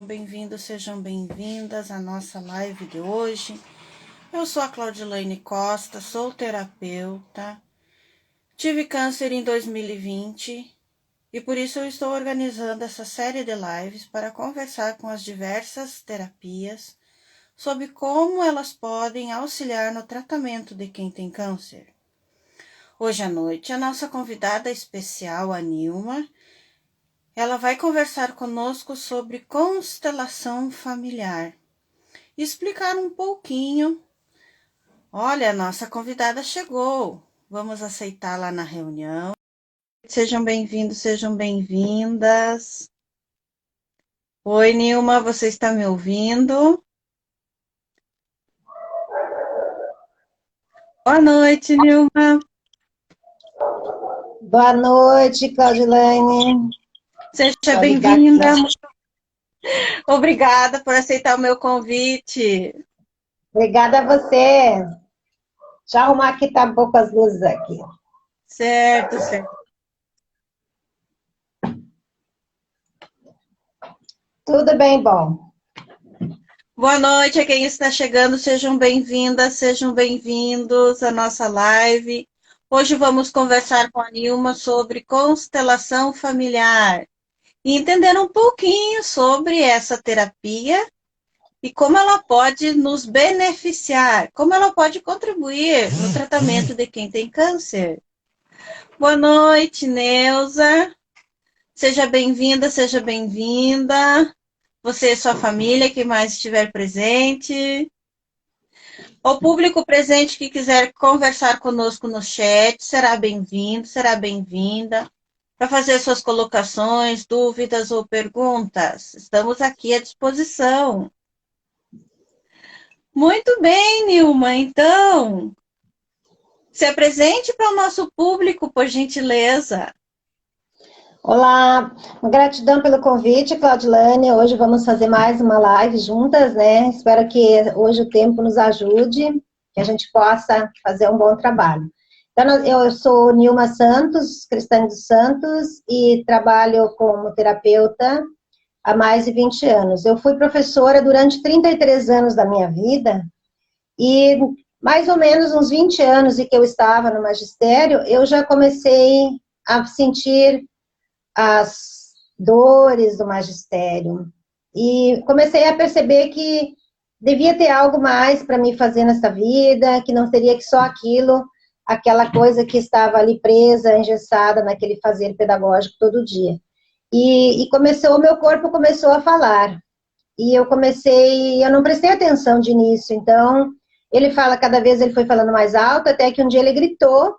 bem-vindos, sejam bem-vindas à nossa live de hoje. Eu sou a Claudilaine Costa, sou terapeuta, tive câncer em 2020 e por isso eu estou organizando essa série de lives para conversar com as diversas terapias sobre como elas podem auxiliar no tratamento de quem tem câncer. Hoje à noite, a nossa convidada especial, a Nilma, ela vai conversar conosco sobre constelação familiar e explicar um pouquinho. Olha, a nossa convidada chegou. Vamos aceitá-la na reunião. Sejam bem-vindos, sejam bem-vindas. Oi, Nilma, você está me ouvindo? Boa noite, Nilma. Boa noite, Claudilaine. Seja bem-vinda. Obrigada por aceitar o meu convite. Obrigada a você. Deixa eu arrumar aqui, tá um pouco as luzes aqui. Certo, certo. Tudo bem, bom. Boa noite a quem está chegando, sejam bem-vindas, sejam bem-vindos à nossa live. Hoje vamos conversar com a Nilma sobre constelação familiar e entender um pouquinho sobre essa terapia e como ela pode nos beneficiar, como ela pode contribuir no tratamento de quem tem câncer. Boa noite, Neuza. Seja bem-vinda, seja bem-vinda. Você e sua família, quem mais estiver presente. O público presente que quiser conversar conosco no chat, será bem-vindo, será bem-vinda para fazer suas colocações, dúvidas ou perguntas. Estamos aqui à disposição. Muito bem, Nilma. Então, se apresente para o nosso público, por gentileza. Olá, gratidão pelo convite, Claudilane. Hoje vamos fazer mais uma live juntas, né? Espero que hoje o tempo nos ajude, que a gente possa fazer um bom trabalho. Então, eu sou Nilma Santos, Cristane dos Santos, e trabalho como terapeuta há mais de 20 anos. Eu fui professora durante 33 anos da minha vida, e mais ou menos uns 20 anos em que eu estava no magistério, eu já comecei a sentir as dores do magistério. E comecei a perceber que devia ter algo mais para me fazer nessa vida, que não seria que só aquilo, aquela coisa que estava ali presa, engessada naquele fazer pedagógico todo dia. E começou, o meu corpo começou a falar. E eu não prestei atenção de início, então ele fala, cada vez ele foi falando mais alto, até que um dia ele gritou,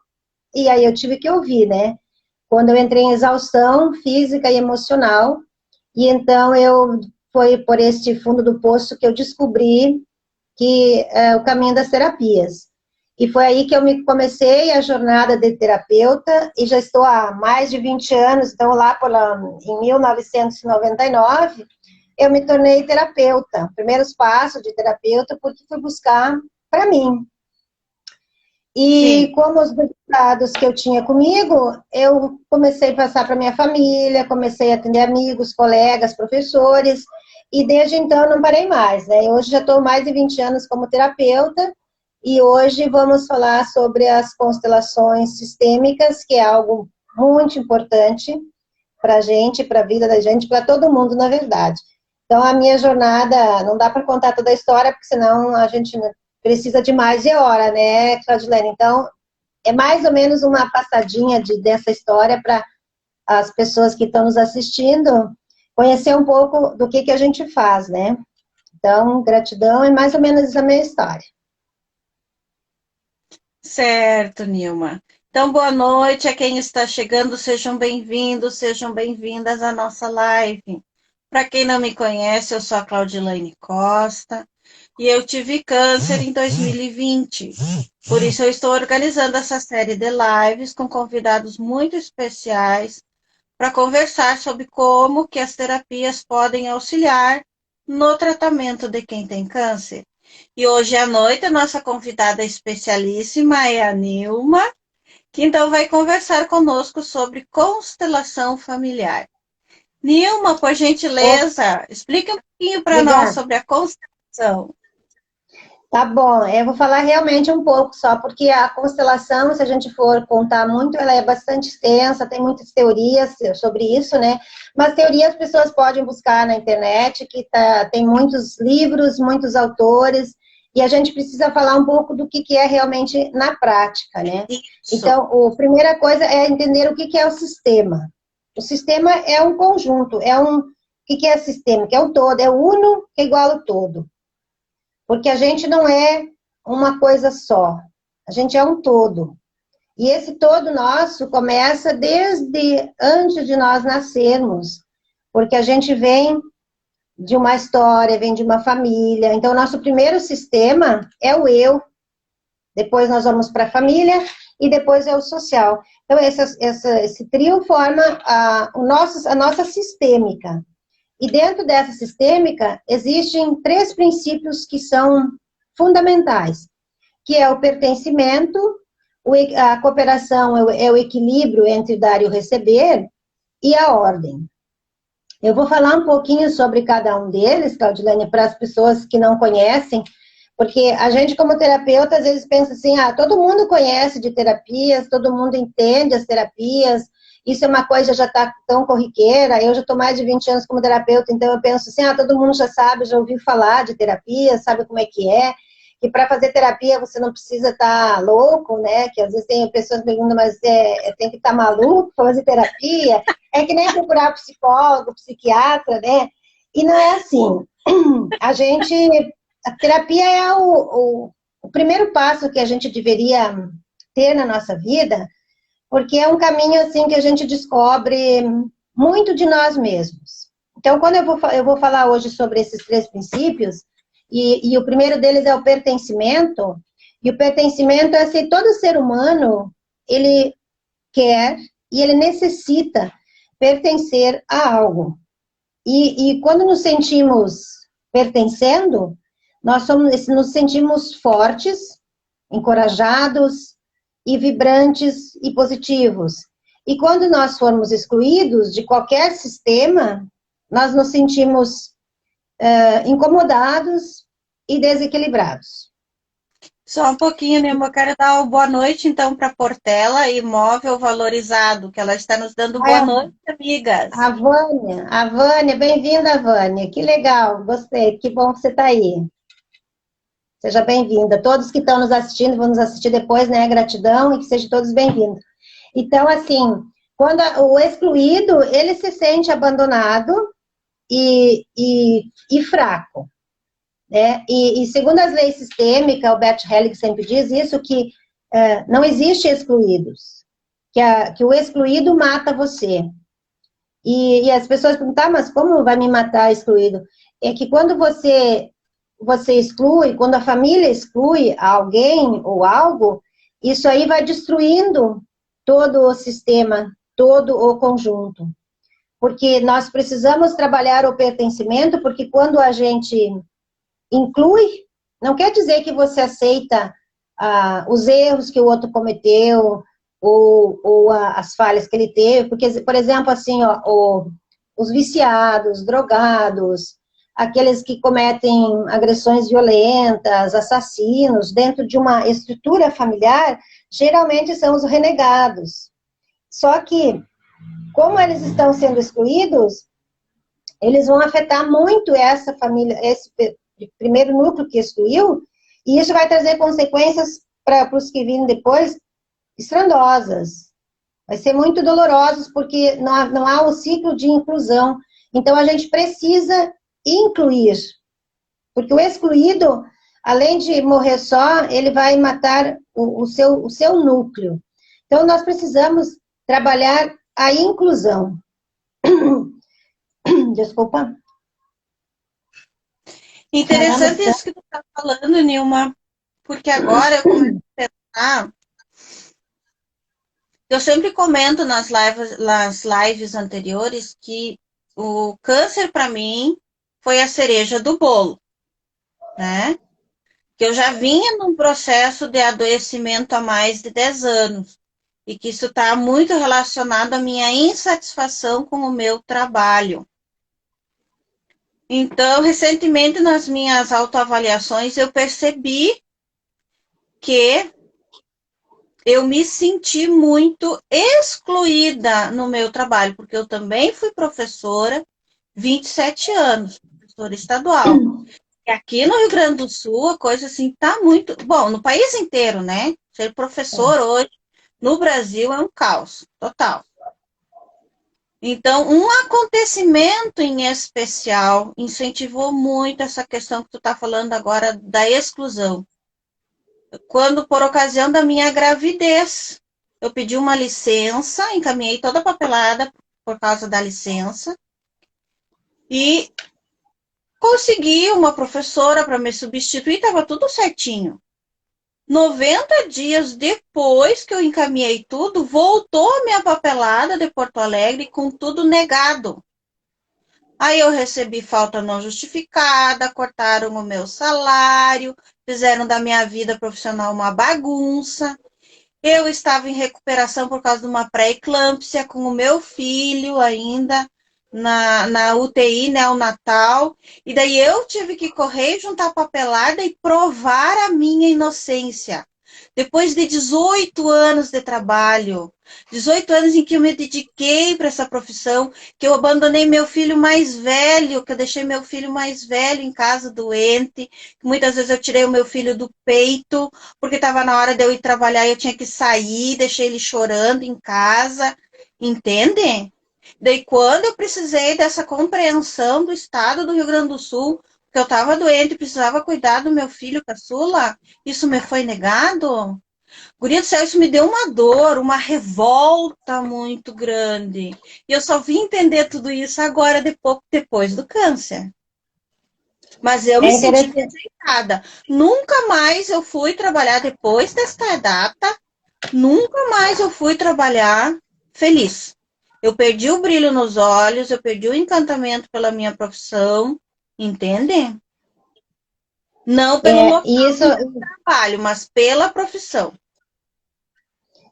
e aí eu tive que ouvir, né? Quando eu entrei em exaustão física e emocional, e então foi por este fundo do poço que eu descobri que é o caminho das terapias. E foi aí que eu comecei a jornada de terapeuta, e já estou há mais de 20 anos, então lá em 1999, eu me tornei terapeuta. Primeiros passos de terapeuta, porque fui buscar para mim. E Sim. como os resultados que eu tinha comigo, eu comecei a passar para minha família, comecei a atender amigos, colegas, professores, e desde então não parei mais, né? Hoje já estou mais de 20 anos como terapeuta, e hoje vamos falar sobre as constelações sistêmicas, que é algo muito importante para a gente, para a vida da gente, para todo mundo, na verdade. Então, a minha jornada, não dá para contar toda a história, porque senão a gente precisa de mais de hora, né, Claudilene? Então, é mais ou menos uma passadinha dessa história para as pessoas que estão nos assistindo conhecer um pouco do que a gente faz, né? Então, gratidão é mais ou menos a minha história. Certo, Nilma. Então, boa noite a quem está chegando, sejam bem-vindos, sejam bem-vindas à nossa live. Para quem não me conhece, eu sou a Claudilaine Costa e eu tive câncer em 2020. Por isso, eu estou organizando essa série de lives com convidados muito especiais para conversar sobre como que as terapias podem auxiliar no tratamento de quem tem câncer. E hoje à noite, a nossa convidada especialíssima é a Nilma, que então vai conversar conosco sobre constelação familiar. Nilma, por gentileza, explique um pouquinho para nós Obrigada. sobre a constelação. Tá bom, eu vou falar realmente um pouco só, porque a constelação, se a gente for contar muito, ela é bastante extensa, tem muitas teorias sobre isso, né? Mas teorias as pessoas podem buscar na internet, tem muitos livros, muitos autores, e a gente precisa falar um pouco do que é realmente na prática, né? Isso. Então, a primeira coisa é entender o que é o sistema. O sistema é um conjunto, o que é sistema? Que é o todo, é o uno que é igual ao todo. Porque a gente não é uma coisa só, a gente é um todo. E esse todo nosso começa desde antes de nós nascermos, porque a gente vem de uma história, vem de uma família. Então, nosso primeiro sistema é o eu, depois nós vamos para a família e depois é o social. Então, esse trio forma a nossa sistêmica. E dentro dessa sistêmica, existem três princípios que são fundamentais, que é o pertencimento, a cooperação é o equilíbrio entre dar e o receber, e a ordem. Eu vou falar um pouquinho sobre cada um deles, Claudilene, para as pessoas que não conhecem, porque a gente, como terapeuta, às vezes pensa assim, todo mundo conhece de terapias, todo mundo entende as terapias, isso é uma coisa já está tão corriqueira, eu já estou mais de 20 anos como terapeuta, então eu penso assim, todo mundo já sabe, já ouviu falar de terapia, sabe como é, que para fazer terapia você não precisa estar louco, né, que às vezes tem pessoas que perguntam, mas tem que estar maluco para fazer terapia, é que nem procurar psicólogo, psiquiatra, né, e não é assim. A terapia é o primeiro passo que a gente deveria ter na nossa vida, porque é um caminho assim que a gente descobre muito de nós mesmos. Então, quando eu vou falar hoje sobre esses três princípios, e o primeiro deles é o pertencimento, e o pertencimento é se todo ser humano, ele quer e ele necessita pertencer a algo. E quando nos sentimos pertencendo, nos sentimos fortes, encorajados e vibrantes e positivos. E quando nós formos excluídos de qualquer sistema, nós nos sentimos incomodados e desequilibrados. Só um pouquinho, Nilma, eu quero dar uma boa noite, então, para Portela Imóvel Valorizado, que ela está nos dando boa noite, amigas. A Vânia, bem-vinda, Vânia. Que legal, gostei, que bom que você está aí. Seja bem-vinda. Todos que estão nos assistindo, vão nos assistir depois, né? Gratidão e que sejam todos bem-vindos. Então, assim, quando o excluído, ele se sente abandonado e fraco, né? E segundo as leis sistêmicas, o Bert Hellick sempre diz isso, que não existe excluídos, que o excluído mata você. E as pessoas perguntam, mas como vai me matar excluído? É que quando você exclui, quando a família exclui alguém ou algo, isso aí vai destruindo todo o sistema, todo o conjunto. Porque nós precisamos trabalhar o pertencimento, porque quando a gente inclui, não quer dizer que você aceita os erros que o outro cometeu, ou as falhas que ele teve, porque, por exemplo, assim, os viciados, drogados, aqueles que cometem agressões violentas, assassinos, dentro de uma estrutura familiar, geralmente são os renegados. Só que, como eles estão sendo excluídos, eles vão afetar muito essa família, esse primeiro núcleo que excluiu, e isso vai trazer consequências para os que virem depois estrondosas. Vai ser muito dolorosos, porque não há o ciclo de inclusão. Então, a gente precisa incluir, porque o excluído, além de morrer só, ele vai matar o seu núcleo. Então, nós precisamos trabalhar a inclusão. Desculpa. Interessante isso que tu está falando, Nilma, porque agora eu começo a pensar. Eu sempre comento nas lives anteriores que o câncer, para mim, foi a cereja do bolo, né? Que eu já vinha num processo de adoecimento há mais de 10 anos. e que isso está muito relacionado à minha insatisfação com o meu trabalho. Então, recentemente, nas minhas autoavaliações, eu percebi que eu me senti muito excluída no meu trabalho, porque eu também fui professora, 27 anos, professora estadual. E aqui no Rio Grande do Sul, a coisa assim tá muito. Bom, no país inteiro, né? Ser professor hoje no Brasil é um caos total. Então, um acontecimento em especial incentivou muito essa questão que tu está falando agora da exclusão. Quando, por ocasião da minha gravidez, eu pedi uma licença, encaminhei toda a papelada por causa da licença e consegui uma professora para me substituir, estava tudo certinho. 90 dias depois que eu encaminhei tudo, voltou a minha papelada de Porto Alegre com tudo negado. Aí eu recebi falta não justificada, cortaram o meu salário, fizeram da minha vida profissional uma bagunça. Eu estava em recuperação por causa de uma pré-eclâmpsia com o meu filho ainda na UTI neonatal. E daí eu tive que correr, juntar papelada e provar a minha inocência. Depois de 18 anos de trabalho, 18 anos em que eu me dediquei para essa profissão, que eu abandonei meu filho mais velho, que eu deixei meu filho mais velho em casa doente, que muitas vezes eu tirei o meu filho do peito, porque estava na hora de eu ir trabalhar e eu tinha que sair, deixei ele chorando em casa, entende? Daí quando eu precisei dessa compreensão do estado do Rio Grande do Sul, que eu estava doente e precisava cuidar do meu filho caçula, isso me foi negado? Guria do céu, isso me deu uma dor, uma revolta muito grande. E eu só vim entender tudo isso agora, depois do câncer. Mas eu É me senti interessante. rejeitada. Nunca mais eu fui trabalhar depois desta data, nunca mais eu fui trabalhar feliz. Eu perdi o brilho nos olhos, eu perdi o encantamento pela minha profissão, entende? Não pelo E local isso de trabalho, mas pela profissão.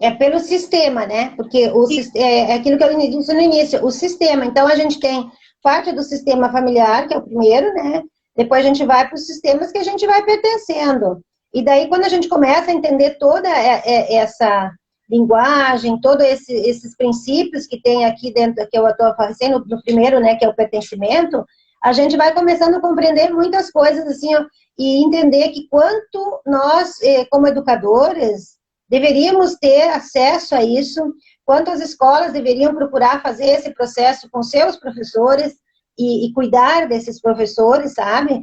é pelo sistema, né? Porque é aquilo que eu disse no início, o sistema. Então, a gente tem parte do sistema familiar, que é o primeiro, né? Depois a gente vai para os sistemas que a gente vai pertencendo. E daí, quando a gente começa a entender toda essa linguagem, todos esses princípios que tem aqui dentro, que eu estou fazendo no primeiro, né, que é o pertencimento, a gente vai começando a compreender muitas coisas, assim, ó, e entender que quanto nós, como educadores, deveríamos ter acesso a isso, quanto as escolas deveriam procurar fazer esse processo com seus professores e cuidar desses professores, sabe?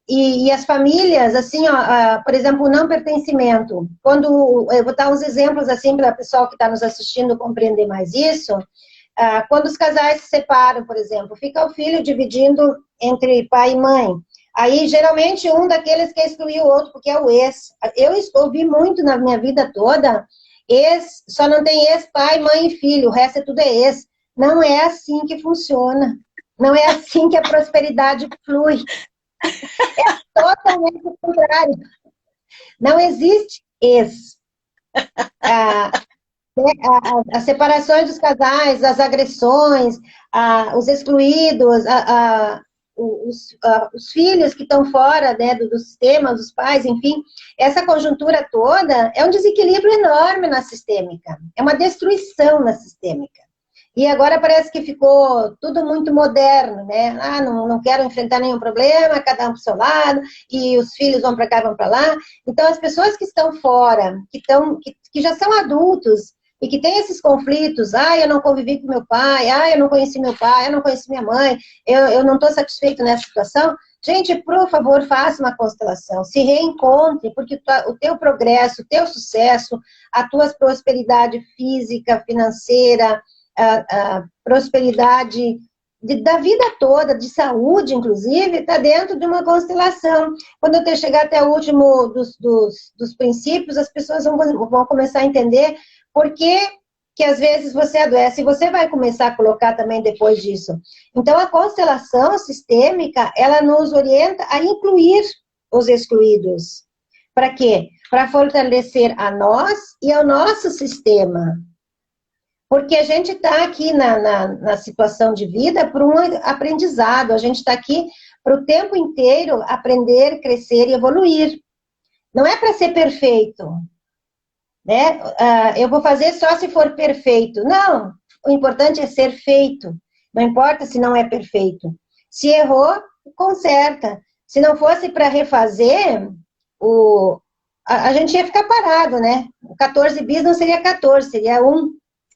E as famílias, assim, ó, por exemplo, o não pertencimento. Quando, eu vou dar uns exemplos, assim, para o pessoal que está nos assistindo compreender mais isso. Quando os casais se separam, por exemplo, fica o filho dividindo entre pai e mãe. Aí, geralmente, um daqueles quer excluir o outro, porque é o ex. Eu ouvi muito na minha vida toda, ex, só não tem ex, pai, mãe e filho, o resto é tudo é ex. Não é assim que funciona. Não é assim que a prosperidade flui. Totalmente o contrário. Não existe ex. Ah, as separações dos casais, as agressões, os excluídos, os filhos que estão fora, né, do sistema, dos pais, enfim, essa conjuntura toda é um desequilíbrio enorme na sistêmica, é uma destruição na sistêmica. E agora parece que ficou tudo muito moderno, né? Não quero enfrentar nenhum problema, cada um para o seu lado, e os filhos vão para cá, vão para lá. Então, as pessoas que estão fora, que já são adultos, e que tem esses conflitos, eu não convivi com meu pai, eu não conheci meu pai, eu não conheci minha mãe, eu não estou satisfeito nessa situação. Gente, por favor, faça uma constelação, se reencontre, porque o teu progresso, o teu sucesso, a tua prosperidade física, financeira, a prosperidade da vida toda, de saúde, inclusive, está dentro de uma constelação. Quando eu chegar até o último dos princípios, as pessoas vão começar a entender por que às vezes você adoece, e você vai começar a colocar também depois disso. Então, a constelação sistêmica, ela nos orienta a incluir os excluídos. Para quê? Para fortalecer a nós e ao nosso sistema. Porque a gente está aqui na situação de vida por um aprendizado, a gente está aqui para o tempo inteiro aprender, crescer e evoluir. Não é para ser perfeito, né? Eu vou fazer só se for perfeito. Não, o importante é ser feito. Não importa se não é perfeito. Se errou, conserta. Se não fosse para refazer, a gente ia ficar parado, né? O 14 bis não seria 14, seria 1,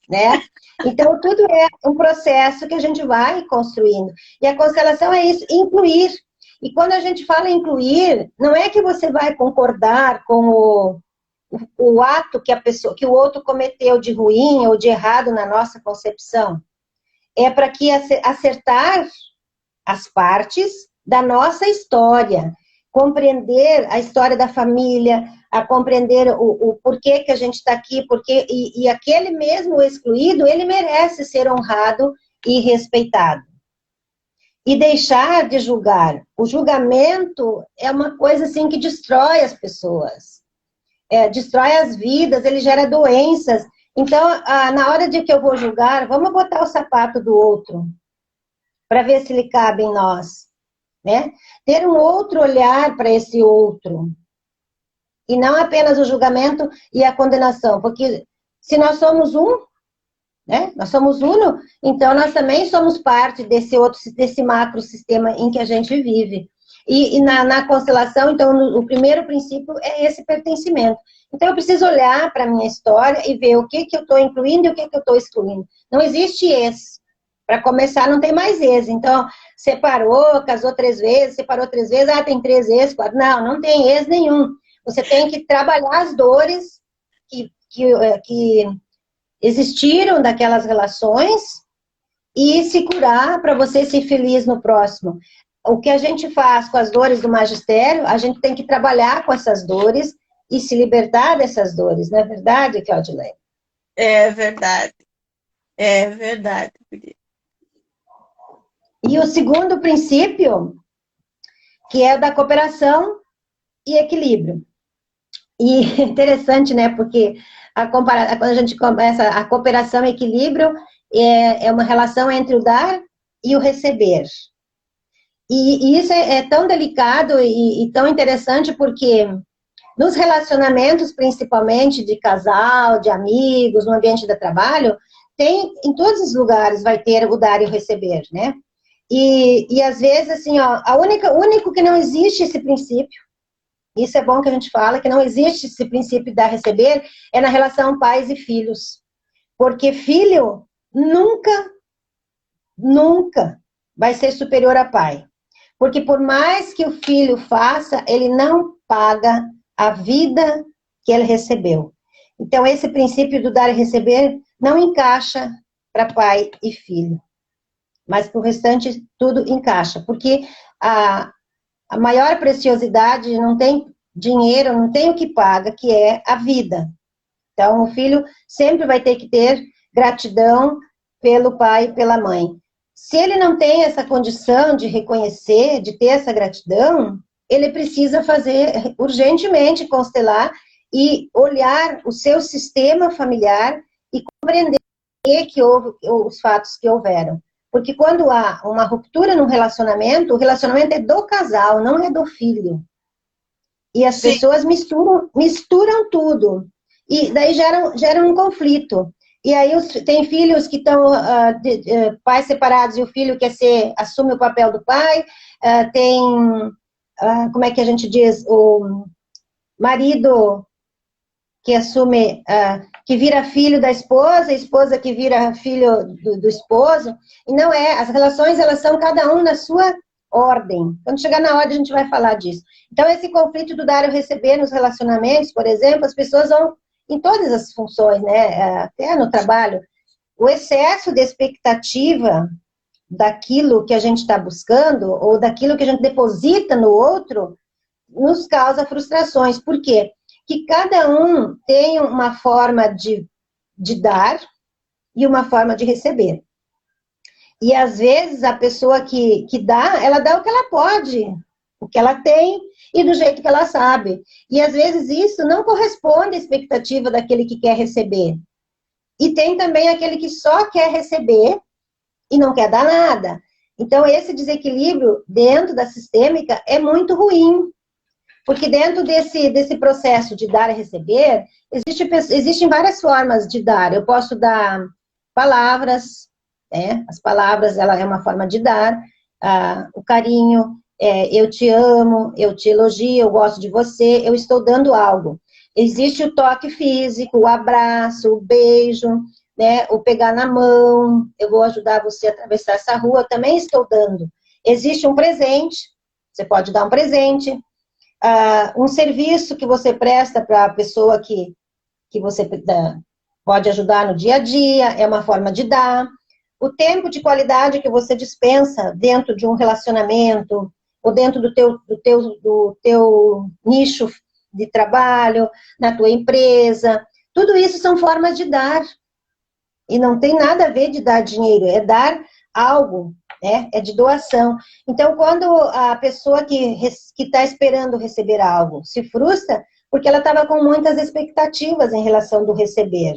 né? Então, tudo é um processo que a gente vai construindo. E a constelação é isso, incluir. E quando a gente fala incluir, não é que você vai concordar com o ato que o outro cometeu de ruim ou de errado na nossa concepção. É para que acertar as partes da nossa história, compreender a história da família, a compreender o porquê que a gente está aqui, e aquele mesmo excluído, ele merece ser honrado e respeitado. E deixar de julgar. O julgamento é uma coisa assim que destrói as pessoas, destrói as vidas, ele gera doenças. Então, na hora de que eu vou julgar, vamos botar o sapato do outro, para ver se ele cabe em nós, né? Ter um outro olhar para esse outro. E não apenas o julgamento e a condenação, porque se nós somos um, né? Nós somos uno, então nós também somos parte desse macro sistema em que a gente vive. E na constelação, então, o primeiro princípio é esse pertencimento. Então, eu preciso olhar para a minha história e ver o que eu estou incluindo e o que eu estou excluindo. Não existe esse. Para começar, não tem mais ex. Então, separou, casou 3 vezes, separou 3 vezes, tem 3 ex, 4. Não, não tem ex nenhum. Você tem que trabalhar as dores que existiram daquelas relações e se curar para você ser feliz no próximo. O que a gente faz com as dores do magistério, a gente tem que trabalhar com essas dores e se libertar dessas dores. Não é verdade, Claudilene? É verdade. É verdade. E o segundo princípio, que é o da cooperação e equilíbrio. E interessante, né? Porque quando a gente começa a cooperação e equilíbrio, é uma relação entre o dar e o receber. E isso é tão delicado e tão interessante porque nos relacionamentos, principalmente de casal, de amigos, no ambiente de trabalho, em todos os lugares vai ter o dar e o receber, né? E às vezes, assim, ó, o único que não existe esse princípio, isso é bom que a gente fala, que não existe esse princípio de dar-receber, é na relação pais e filhos. Porque filho nunca vai ser superior a pai. Porque por mais que o filho faça, ele não paga a vida que ele recebeu. Então, esse princípio do dar e receber não encaixa para pai e filho. Mas para o restante, tudo encaixa. Porque a maior preciosidade não tem dinheiro, não tem o que paga, que é a vida. Então, o filho sempre vai ter que ter gratidão pelo pai e pela mãe. Se ele não tem essa condição de reconhecer, de ter essa gratidão, ele precisa fazer urgentemente constelar e olhar o seu sistema familiar e compreender que houve os fatos que houveram. Porque quando há uma ruptura no relacionamento, o relacionamento é do casal, não é do filho. E as pessoas misturam tudo. E daí geram um conflito. E aí tem filhos que estão pais separados e o filho assume o papel do pai. Como é que a gente diz? O marido que assume, que vira filho da esposa, a esposa que vira filho do esposo. E não é, as relações, elas são cada um na sua ordem. Quando chegar na ordem, a gente vai falar disso. Então, esse conflito do dar e receber nos relacionamentos, por exemplo, as pessoas vão, em todas as funções, né, até no trabalho, o excesso de expectativa daquilo que a gente está buscando, ou daquilo que a gente deposita no outro, nos causa frustrações. Por quê? Que cada um tem uma forma de dar e uma forma de receber. E, às vezes, a pessoa que dá, ela dá o que ela pode, o que ela tem e do jeito que ela sabe. E, às vezes, isso não corresponde à expectativa daquele que quer receber. E tem também aquele que só quer receber e não quer dar nada. Então, esse desequilíbrio dentro da sistêmica é muito ruim, porque dentro desse processo de dar e receber, existem várias formas de dar. Eu posso dar palavras, né? As palavras, ela é uma forma de dar, o carinho, eu te amo, eu te elogio, eu gosto de você, eu estou dando algo. Existe o toque físico, o abraço, o beijo, né? O pegar na mão, eu vou ajudar você a atravessar essa rua, eu também estou dando. Existe um presente, você pode dar um presente, um serviço que você presta para a pessoa que você pode ajudar no dia a dia, é uma forma de dar. O tempo de qualidade que você dispensa dentro de um relacionamento, ou dentro do teu nicho de trabalho, na tua empresa, tudo isso são formas de dar. E não tem nada a ver de dar dinheiro, é dar algo, né? É de doação. Então, quando a pessoa que está esperando receber algo se frustra, porque ela estava com muitas expectativas em relação do receber.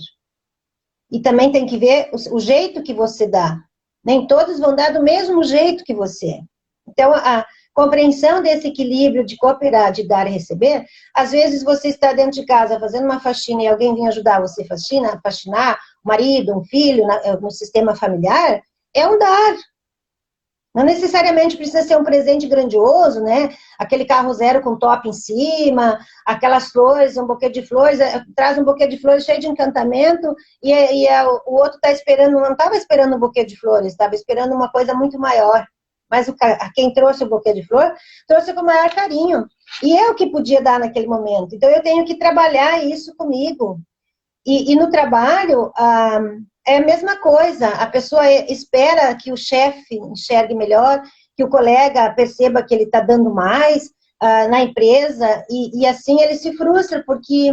E também tem que ver o jeito que você dá. Nem todos vão dar do mesmo jeito que você. Então, a compreensão desse equilíbrio de cooperar, de dar e receber, às vezes você está dentro de casa fazendo uma faxina e alguém vem ajudar você a faxinar, um marido, um filho, no sistema familiar, é um dar. Não necessariamente precisa ser um presente grandioso, né? Aquele carro zero com top em cima, aquelas flores, um buquê de flores, traz um buquê de flores cheio de encantamento o outro está esperando, não estava esperando um buquê de flores, estava esperando uma coisa muito maior. Mas quem trouxe o buquê de flor, trouxe com o maior carinho. E eu que podia dar naquele momento. Então, eu tenho que trabalhar isso comigo. E no trabalho, é a mesma coisa. A pessoa espera que o chefe enxergue melhor, que o colega perceba que ele está dando mais na empresa, e assim ele se frustra, porque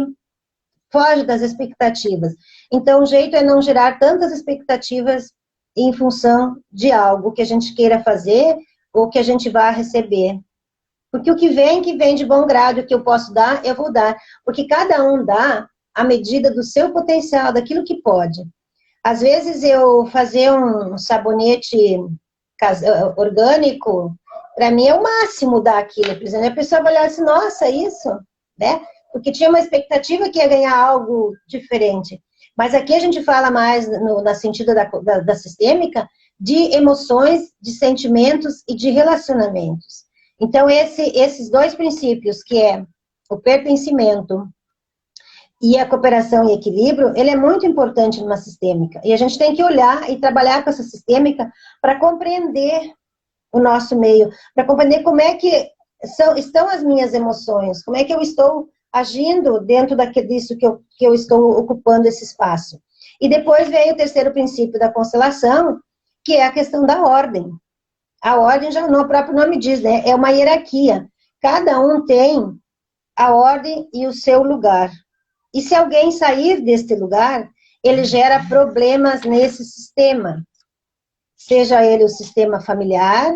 foge das expectativas. Então, o jeito é não gerar tantas expectativas em função de algo que a gente queira fazer ou que a gente vá receber. Porque o que vem de bom grado, o que eu posso dar, eu vou dar. Porque cada um dá à medida do seu potencial, daquilo que pode. Às vezes, eu fazer um sabonete orgânico, para mim é o máximo dar aquilo. Por exemplo, a pessoa vai olhar assim, nossa, isso, né? Porque tinha uma expectativa que ia ganhar algo diferente. Mas aqui a gente fala mais na sentido da sistêmica de emoções, de sentimentos e de relacionamentos. Então, esses dois princípios, que é o pertencimento e a cooperação e equilíbrio, ele é muito importante numa sistêmica. E a gente tem que olhar e trabalhar com essa sistêmica para compreender o nosso meio, para compreender como é que estão as minhas emoções, como é que eu estou agindo dentro disso que eu estou ocupando esse espaço. E depois veio o terceiro princípio da constelação, que é a questão da ordem. A ordem, já no próprio nome diz, né? É uma hierarquia. Cada um tem a ordem e o seu lugar. E se alguém sair deste lugar, ele gera problemas nesse sistema. Seja ele o sistema familiar,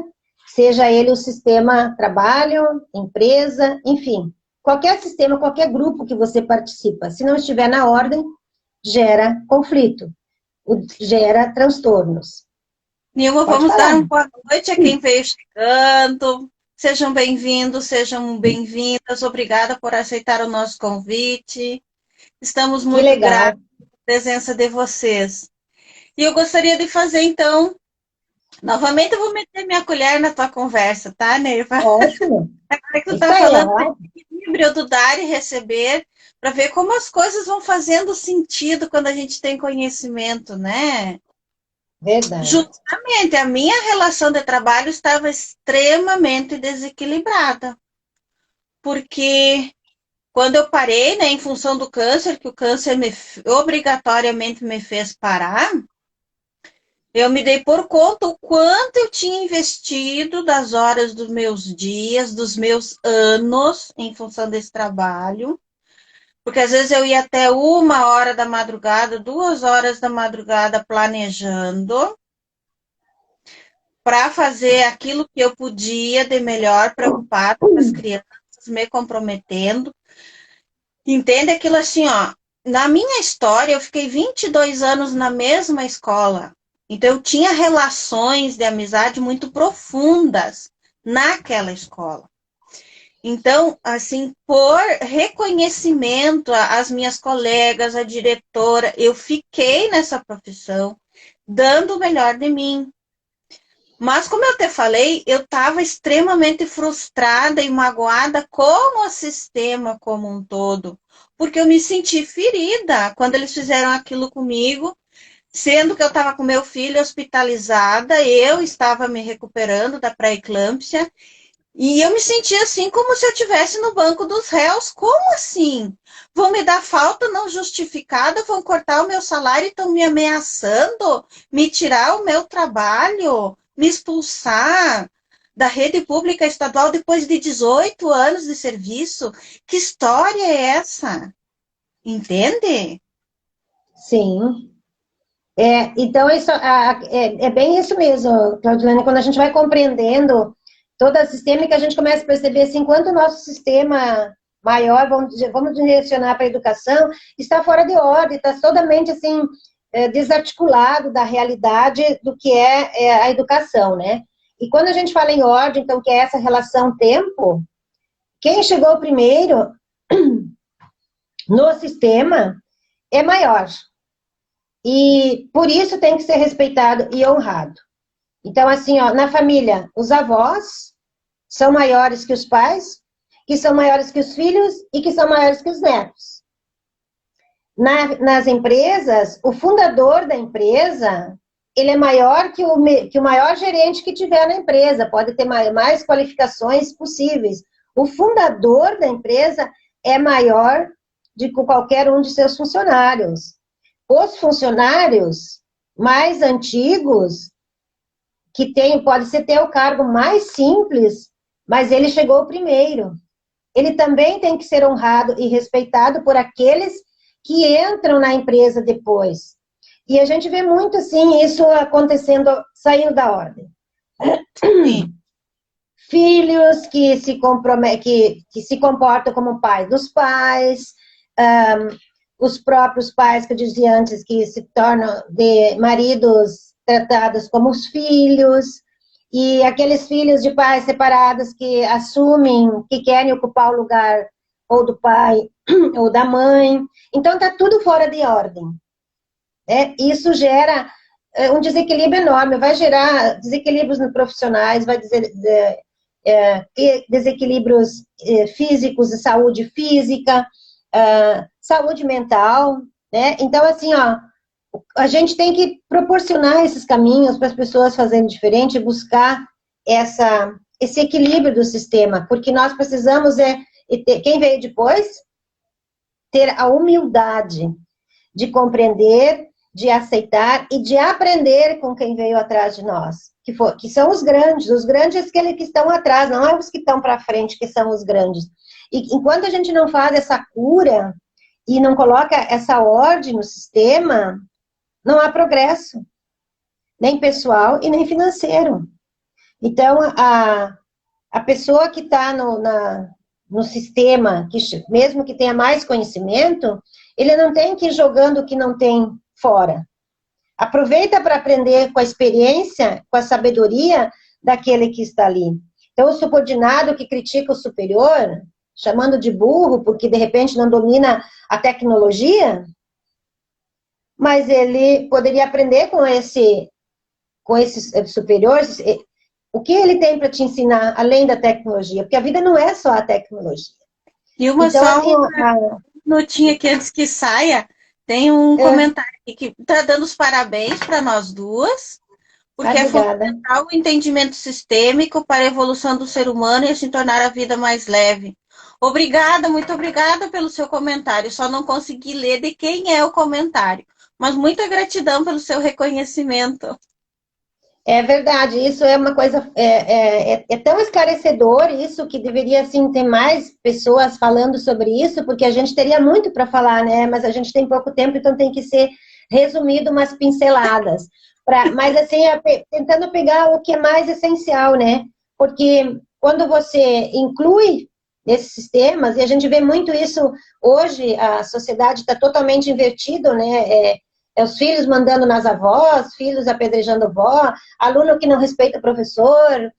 seja ele o sistema trabalho, empresa, enfim. Qualquer sistema, qualquer grupo que você participa, se não estiver na ordem, gera conflito, gera transtornos. Nilma, vamos dar uma boa noite a quem veio chegando. Sejam bem-vindos, sejam bem-vindas. Obrigada por aceitar o nosso convite. Estamos muito gratos pela presença de vocês. E eu gostaria de fazer, então, novamente eu vou meter minha colher na tua conversa, tá, Neiva? Ótimo. Agora que tu tá falando do equilíbrio do dar e receber, para ver como as coisas vão fazendo sentido quando a gente tem conhecimento, né? Verdade. Justamente, a minha relação de trabalho estava extremamente desequilibrada. Porque quando eu parei, né, em função do câncer, que o câncer obrigatoriamente me fez parar, eu me dei por conta o quanto eu tinha investido das horas dos meus dias, dos meus anos, em função desse trabalho. Porque às vezes eu ia até 1 hora da madrugada, 2 horas da madrugada planejando para fazer aquilo que eu podia de melhor, preocupada com as crianças, me comprometendo. Entende aquilo assim, ó. na minha história, eu fiquei 22 anos na mesma escola. Então, eu tinha relações de amizade muito profundas naquela escola. Então, assim, por reconhecimento às minhas colegas, à diretora, eu fiquei nessa profissão, dando o melhor de mim. Mas, como eu te falei, eu estava extremamente frustrada e magoada com o sistema como um todo, porque eu me senti ferida quando eles fizeram aquilo comigo, sendo que eu estava com meu filho hospitalizada, eu estava me recuperando da pré-eclâmpsia, e eu me senti assim como se eu estivesse no banco dos réus. Como assim? Vão me dar falta não justificada, vão cortar o meu salário e estão me ameaçando, me tirar o meu trabalho, me expulsar da rede pública estadual depois de 18 anos de serviço? Que história é essa? Entende? Sim. Então, é bem isso mesmo, Claudilane, quando a gente vai compreendendo todo o sistema que a gente começa a perceber assim, quanto o nosso sistema maior, vamos direcionar para a educação, está fora de ordem, está totalmente assim, desarticulado da realidade do que é a educação, né? E quando a gente fala em ordem, então, que é essa relação tempo, quem chegou primeiro no sistema é maior. E por isso tem que ser respeitado e honrado. Então, assim, ó, na família, os avós são maiores que os pais, que são maiores que os filhos e que são maiores que os netos. Nas empresas, o fundador da empresa, ele é maior que o maior gerente que tiver na empresa, pode ter mais qualificações possíveis. O fundador da empresa é maior do que qualquer um de seus funcionários. Os funcionários mais antigos, que pode ser ter o cargo mais simples, mas ele chegou primeiro. Ele também tem que ser honrado e respeitado por aqueles que entram na empresa depois. E a gente vê muito, assim, isso acontecendo, saindo da ordem. Sim. Filhos que que se comportam como pai dos pais, os próprios pais que eu dizia antes que se tornam de maridos tratados como os filhos, e aqueles filhos de pais separados que assumem que querem ocupar o lugar ou do pai ou da mãe. Então está tudo fora de ordem. Isso gera um desequilíbrio enorme, vai gerar desequilíbrios profissionais, vai dizer, desequilíbrios físicos de saúde física, saúde mental, né? Então, assim, ó, a gente tem que proporcionar esses caminhos para as pessoas fazerem diferente, buscar esse equilíbrio do sistema, porque nós precisamos, quem veio depois, ter a humildade de compreender, de aceitar e de aprender com quem veio atrás de nós, que são os grandes aqueles que estão atrás, não é os que estão para frente que são os grandes. E enquanto a gente não faz essa cura e não coloca essa ordem no sistema, não há progresso, nem pessoal e nem financeiro. Então, a pessoa que está no sistema, mesmo que tenha mais conhecimento, ele não tem que ir jogando o que não tem fora. Aproveita para aprender com a experiência, com a sabedoria daquele que está ali. Então, o subordinado que critica o superior, chamando de burro, porque de repente não domina a tecnologia, mas ele poderia aprender com esses superiores o que ele tem para te ensinar além da tecnologia, porque a vida não é só a tecnologia. E uma então, só assim, notinha aqui antes que saia, tem um comentário aqui que está dando os parabéns para nós duas, porque é fundamental o entendimento sistêmico para a evolução do ser humano e assim tornar a vida mais leve. Obrigada, muito obrigada pelo seu comentário. Só não consegui ler de quem é o comentário, mas muita gratidão pelo seu reconhecimento. É verdade, isso é uma coisa, é tão esclarecedor isso, que deveria, assim, ter mais pessoas falando sobre isso, porque a gente teria muito para falar, né, mas a gente tem pouco tempo, então tem que ser resumido umas pinceladas, mas assim, tentando pegar o que é mais essencial, né, porque quando você inclui nesses sistemas, e a gente vê muito isso hoje, a sociedade está totalmente invertida, né? Os filhos mandando nas avós, filhos apedrejando a avó, aluno que não respeita o professor,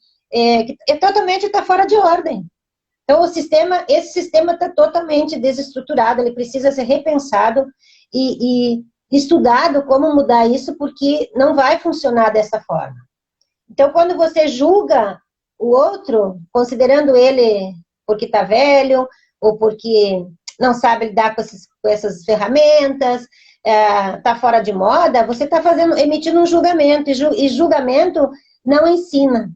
totalmente está fora de ordem. Então, esse sistema está totalmente desestruturado, ele precisa ser repensado e estudado como mudar isso, porque não vai funcionar dessa forma. Então, quando você julga o outro, considerando ele porque está velho, ou porque não sabe lidar com essas ferramentas, está fora de moda, você está emitindo um julgamento, e julgamento não ensina.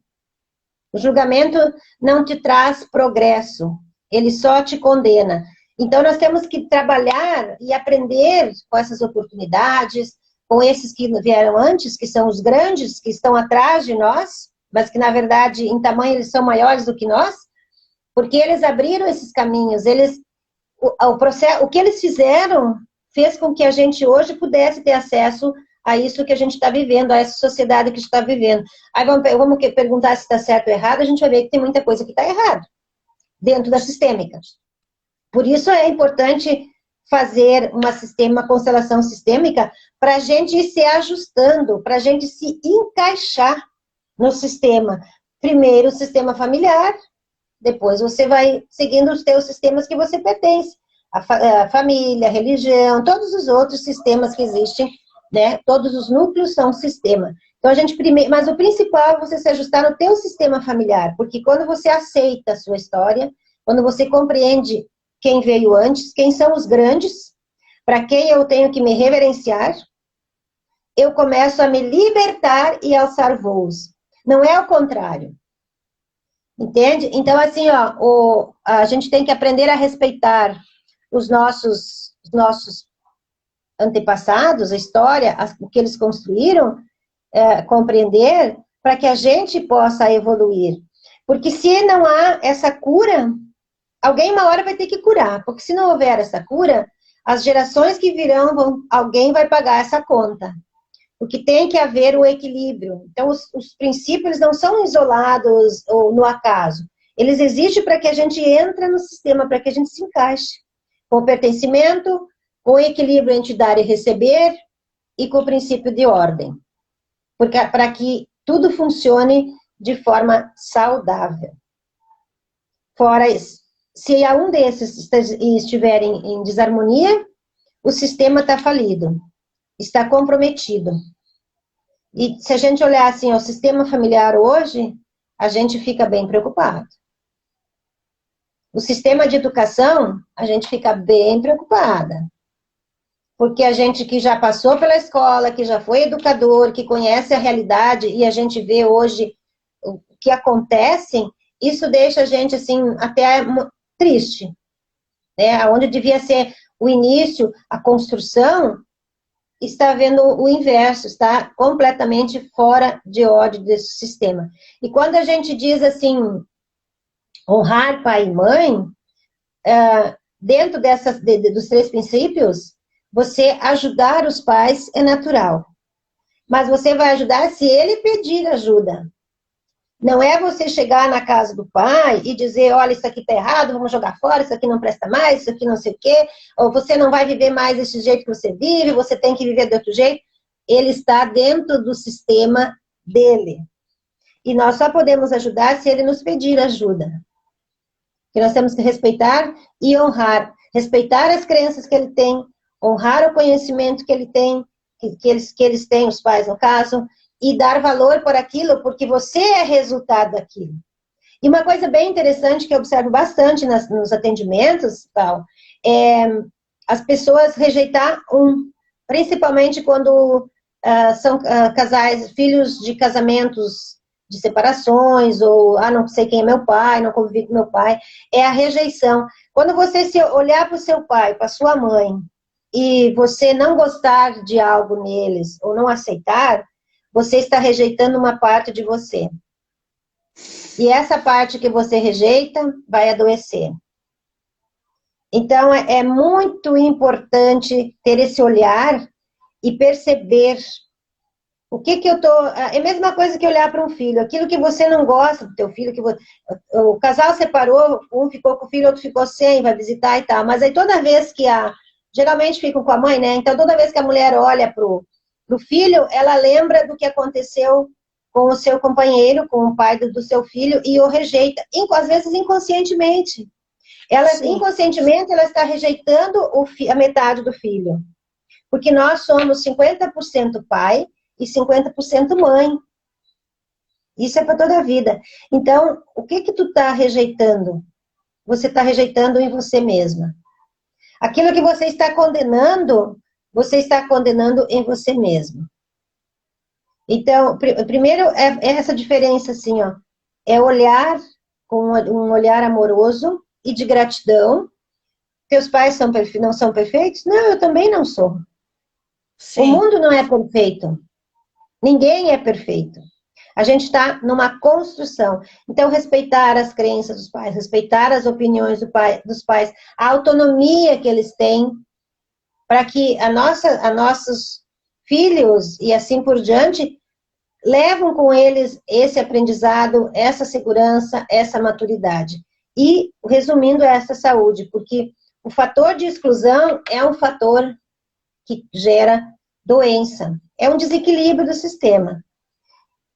O julgamento não te traz progresso, ele só te condena. Então, nós temos que trabalhar e aprender com essas oportunidades, com esses que vieram antes, que são os grandes, que estão atrás de nós, mas que, na verdade, em tamanho, eles são maiores do que nós, porque eles abriram esses caminhos, o que eles fizeram fez com que a gente hoje pudesse ter acesso a isso que a gente está vivendo, a essa sociedade que a gente está vivendo. Aí vamos perguntar se está certo ou errado, a gente vai ver que tem muita coisa que está errada dentro da sistêmica. Por isso é importante fazer uma constelação sistêmica para a gente ir se ajustando, para a gente se encaixar no sistema. Primeiro o sistema familiar, depois você vai seguindo os teus sistemas que você pertence. A família, a religião, todos os outros sistemas que existem, né? Todos os núcleos são um sistema. Então, mas o principal é você se ajustar no teu sistema familiar, porque quando você aceita a sua história, quando você compreende quem veio antes, quem são os grandes, para quem eu tenho que me reverenciar, eu começo a me libertar e alçar voos. Não é o contrário. Entende? Então, assim, a gente tem que aprender a respeitar os nossos antepassados, a história, o que eles construíram, compreender, para que a gente possa evoluir. Porque se não há essa cura, alguém uma hora vai ter que curar. Porque se não houver essa cura, as gerações que virão, alguém vai pagar essa conta. Porque tem que haver o equilíbrio. Então, os princípios não são isolados ou no acaso. Eles existem para que a gente entre no sistema, para que a gente se encaixe. Com o pertencimento, com o equilíbrio entre dar e receber, e com o princípio de ordem. Para que tudo funcione de forma saudável. Fora isso, se um desses estiver em desarmonia, o sistema está falido. Está comprometido. E se a gente olhar assim, o sistema familiar hoje, a gente fica bem preocupado. O sistema de educação, a gente fica bem preocupada. Porque a gente que já passou pela escola, que já foi educador, que conhece a realidade, e a gente vê hoje o que acontece, isso deixa a gente, assim, até triste. Né? Onde devia ser o início, a construção, está vendo o inverso, está completamente fora de ordem desse sistema. E quando a gente diz assim, honrar pai e mãe, dentro dos 3 princípios, você ajudar os pais é natural. Mas você vai ajudar se ele pedir ajuda. Não é você chegar na casa do pai e dizer, olha, isso aqui está errado, vamos jogar fora, isso aqui não presta mais, isso aqui não sei o quê, ou você não vai viver mais desse jeito que você vive, você tem que viver de outro jeito. Ele está dentro do sistema dele. E nós só podemos ajudar se ele nos pedir ajuda. Que nós temos que respeitar e honrar. Respeitar as crenças que ele tem, honrar o conhecimento que ele tem, que eles têm, os pais no caso, e dar valor por aquilo, porque você é resultado daquilo. E uma coisa bem interessante que eu observo bastante nos atendimentos, tal, é as pessoas rejeitar principalmente quando são casais, filhos de casamentos de separações, ou não sei quem é meu pai, não convivi com meu pai, é a rejeição. Quando você se olhar para o seu pai, para a sua mãe, e você não gostar de algo neles, ou não aceitar, você está rejeitando uma parte de você. E essa parte que você rejeita vai adoecer. Então, é muito importante ter esse olhar e perceber O que que eu tô... É a mesma coisa que olhar para um filho. Aquilo que você não gosta do teu filho, o casal separou, um ficou com o filho, outro ficou sem, vai visitar e tal. Mas aí toda vez que Geralmente ficam com a mãe, né? Então toda vez que a mulher olha pro filho, ela lembra do que aconteceu com o seu companheiro, com o pai do seu filho, e o rejeita. Às vezes inconscientemente. Sim, Inconscientemente, ela está rejeitando a metade do filho. Porque nós somos 50% pai e 50% mãe. Isso é para toda a vida. Então, o que que tu está rejeitando? Você está rejeitando em você mesma. Aquilo que você está condenando em você mesmo. Então, primeiro é essa diferença assim, ó, é olhar com um olhar amoroso e de gratidão. Teus pais não são perfeitos? Não, eu também não sou. O sim. mundo não é perfeito. Ninguém é perfeito. A gente está numa construção. Então, respeitar as crenças dos pais, respeitar as opiniões dos pais, a autonomia que eles têm, para que a nossos filhos e assim por diante levam com eles esse aprendizado, essa segurança, essa maturidade. E, resumindo, essa saúde, porque o fator de exclusão é um fator que gera doença. É um desequilíbrio do sistema.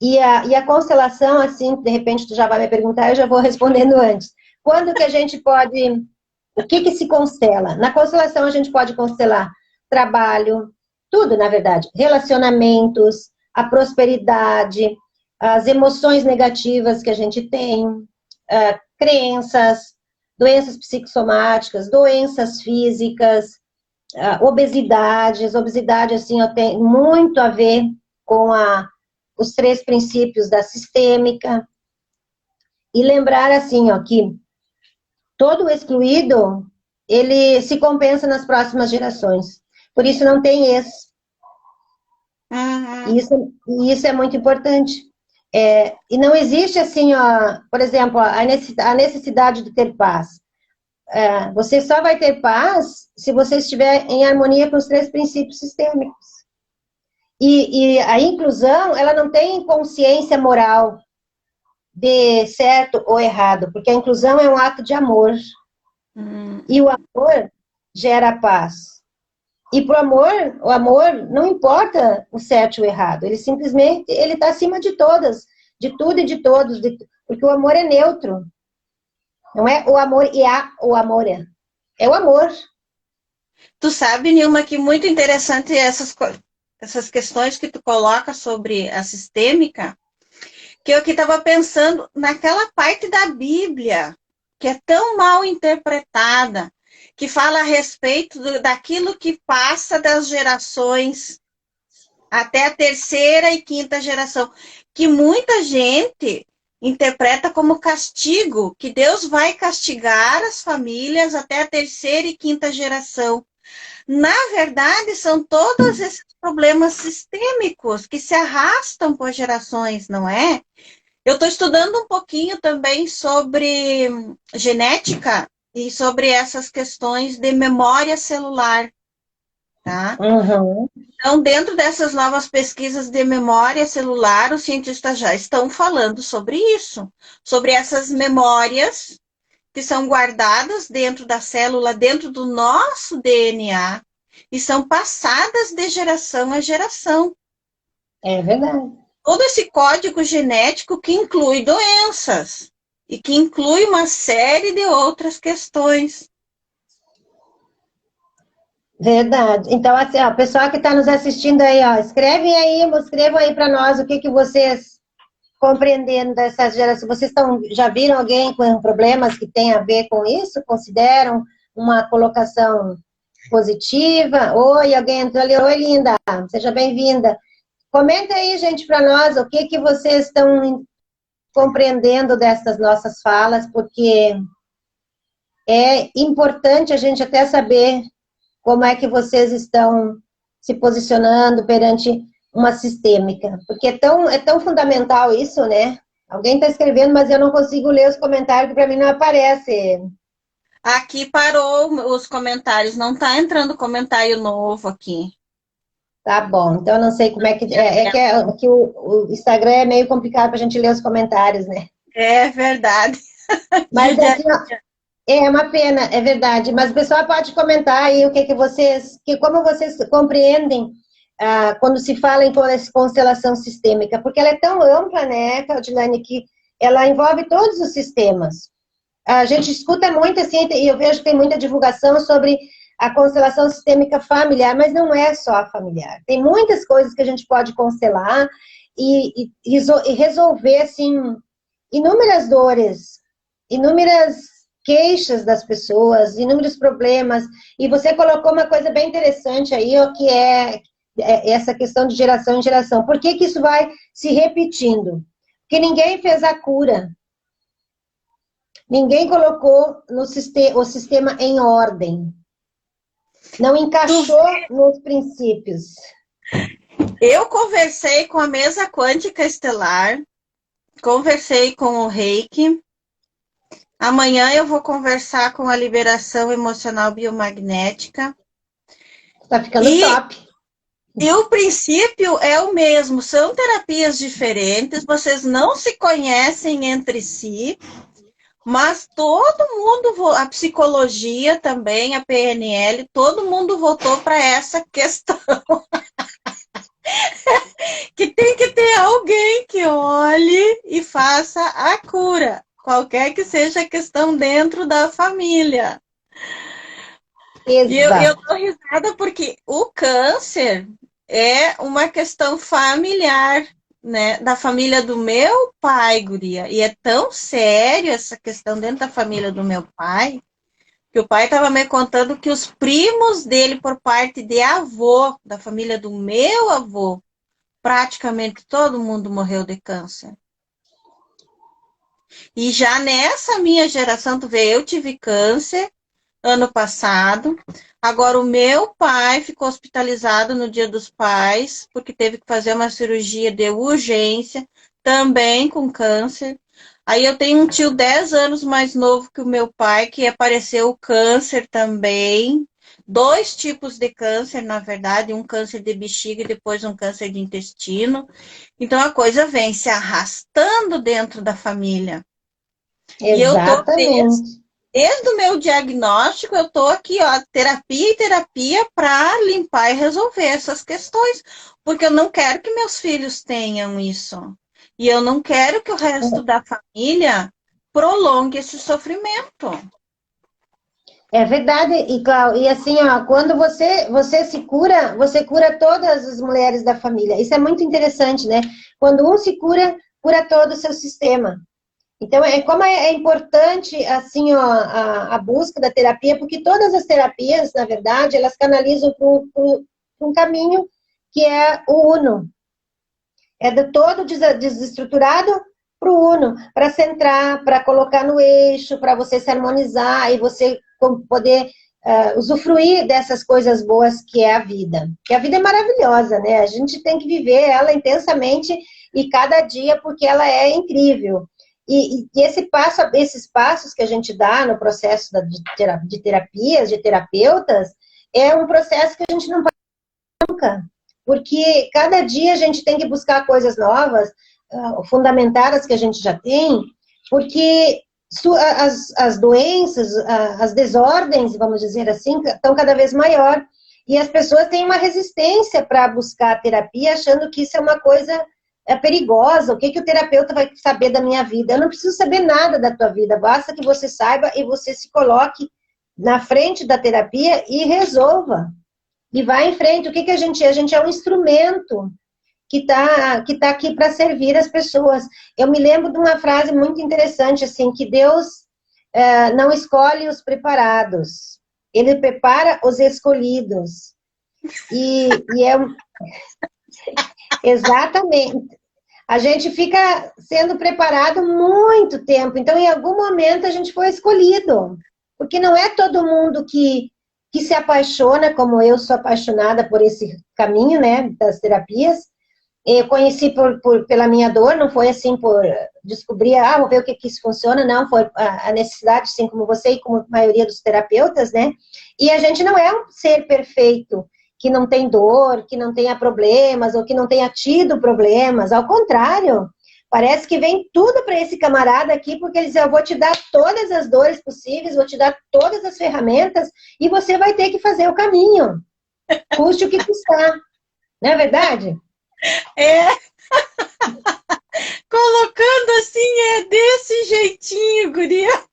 E a constelação, assim, de repente tu já vai me perguntar, eu já vou respondendo antes. Quando que a gente pode... O que que se constela? Na constelação a gente pode constelar trabalho, tudo, na verdade. Relacionamentos, a prosperidade, as emoções negativas que a gente tem, crenças, doenças psicossomáticas, doenças físicas, obesidade, assim, ó, tem muito a ver com os 3 princípios da sistêmica. E lembrar, assim, ó, que todo excluído, ele se compensa nas próximas gerações. Por isso não tem ex. Uhum. E isso é muito importante. E não existe, assim, ó, por exemplo, a necessidade de ter paz. Você só vai ter paz se você estiver em harmonia com os 3 princípios sistêmicos. E a inclusão, ela não tem consciência moral de certo ou errado, porque a inclusão é um ato de amor. E o amor gera paz. E pro amor, o amor não importa o certo e o errado, ele simplesmente ele está acima de todas, de tudo e de todos, porque o amor é neutro. Não é o amor e o amor é o amor. Tu sabe, Nilma, que muito interessante essas questões que tu coloca sobre a sistêmica, que eu que estava pensando naquela parte da Bíblia, que é tão mal interpretada, que fala a respeito daquilo que passa das gerações até a terceira e quinta geração, que muita gente interpreta como castigo, que Deus vai castigar as famílias até a terceira e quinta geração. Na verdade, são todos esses problemas sistêmicos que se arrastam por gerações, não é? Eu estou estudando um pouquinho também sobre genética e sobre essas questões de memória celular, tá? Uhum. Então, dentro dessas novas pesquisas de memória celular, os cientistas já estão falando sobre isso, sobre essas memórias que são guardadas dentro da célula, dentro do nosso DNA, e são passadas de geração a geração. É verdade. Todo esse código genético que inclui doenças e que inclui uma série de outras questões. Verdade. Então, assim, ó, o pessoal que está nos assistindo aí, ó, escrevam aí para nós o que que vocês compreendendo dessas gerações. Já viram alguém com problemas que tem a ver com isso? Consideram uma colocação positiva? Oi, alguém entrou ali. Oi, linda. Seja bem-vinda. Comenta aí, gente, para nós o que que vocês estão compreendendo dessas nossas falas, porque é importante a gente até saber como é que vocês estão se posicionando perante uma sistêmica, porque é tão fundamental isso, né? Alguém está escrevendo, mas eu não consigo ler os comentários, que para mim não aparece. Aqui parou os comentários, não está entrando comentário novo aqui. Tá bom. Então, eu não sei como é que... que o Instagram é meio complicado para a gente ler os comentários, né? É verdade. Mas, assim, ó, é uma pena, é verdade. Mas o pessoal pode comentar aí o que vocês... como vocês compreendem quando se fala em constelação sistêmica. Porque ela é tão ampla, né, Claudilane, que ela envolve todos os sistemas. A gente escuta muito, assim, e eu vejo que tem muita divulgação sobre a constelação sistêmica familiar, mas não é só a familiar. Tem muitas coisas que a gente pode constelar e resolver, assim, inúmeras dores, inúmeras queixas das pessoas, inúmeros problemas. E você colocou uma coisa bem interessante aí, ó, que é essa questão de geração em geração. Por que que isso vai se repetindo? Porque ninguém fez a cura. Ninguém colocou o sistema em ordem. Não encaixou nos princípios. Eu conversei com a mesa quântica estelar, conversei com o Reiki. Amanhã eu vou conversar com a liberação emocional biomagnética. Tá ficando top. E o princípio é o mesmo, são terapias diferentes, vocês não se conhecem entre si, mas todo mundo, a psicologia também, a PNL, todo mundo voltou para essa questão. Que tem que ter alguém que olhe e faça a cura, qualquer que seja a questão dentro da família. Exato. E eu dou risada porque o câncer é uma questão familiar, né? Da família do meu pai, guria. E é tão sério essa questão dentro da família do meu pai, que o pai estava me contando que os primos dele, por parte de avô, da família do meu avô, praticamente todo mundo morreu de câncer. E já nessa minha geração, tu vê, eu tive câncer ano passado. Agora, o meu pai ficou hospitalizado no Dia dos Pais, porque teve que fazer uma cirurgia de urgência, também com câncer. Aí eu tenho um tio 10 anos mais novo que o meu pai, que apareceu o câncer também. 2 tipos de câncer, na verdade, um câncer de bexiga e depois um câncer de intestino. Então a coisa vem se arrastando dentro da família. E eu tô Exatamente. desde o meu diagnóstico, eu tô aqui, ó, terapia e terapia para limpar e resolver essas questões, porque eu não quero que meus filhos tenham isso. E eu não quero que o resto da família prolongue esse sofrimento. É verdade, e assim, ó, quando você se cura, você cura todas as mulheres da família. Isso é muito interessante, né? Quando um se cura, cura todo o seu sistema. Então, como é importante, assim, ó, a busca da terapia, porque todas as terapias, na verdade, elas canalizam para um caminho que é o uno. É do todo desestruturado para o uno, para centrar, para colocar no eixo, para você se harmonizar e você poder usufruir dessas coisas boas que é a vida. Porque a vida é maravilhosa, né? A gente tem que viver ela intensamente e cada dia, porque ela é incrível. E esses passos que a gente dá no processo de terapias, de terapeutas, é um processo que a gente não pode nunca. Porque cada dia a gente tem que buscar coisas novas, fundamentar as que a gente já tem, porque as doenças, as desordens, vamos dizer assim, estão cada vez maior. E as pessoas têm uma resistência para buscar a terapia, achando que isso é uma coisa perigosa. O que o terapeuta vai saber da minha vida? Eu não preciso saber nada da tua vida, basta que você saiba e você se coloque na frente da terapia e resolva. E vai em frente. O que a gente é? A gente é um instrumento que tá aqui para servir as pessoas. Eu me lembro de uma frase muito interessante, assim, que Deus não escolhe os preparados, Ele prepara os escolhidos. E é exatamente. A gente fica sendo preparado muito tempo, então em algum momento a gente foi escolhido, porque não é todo mundo que se apaixona, como eu sou apaixonada por esse caminho, né, das terapias. Eu conheci pela minha dor, não foi assim por descobrir, vou ver o que isso funciona, não, foi a necessidade, assim como você e como a maioria dos terapeutas, né, e a gente não é um ser perfeito, que não tem dor, que não tenha problemas, ou que não tenha tido problemas. Ao contrário, parece que vem tudo para esse camarada aqui, porque ele diz, eu vou te dar todas as dores possíveis, vou te dar todas as ferramentas, e você vai ter que fazer o caminho, custe o que custar. Não é verdade? É, colocando assim, é desse jeitinho, guria.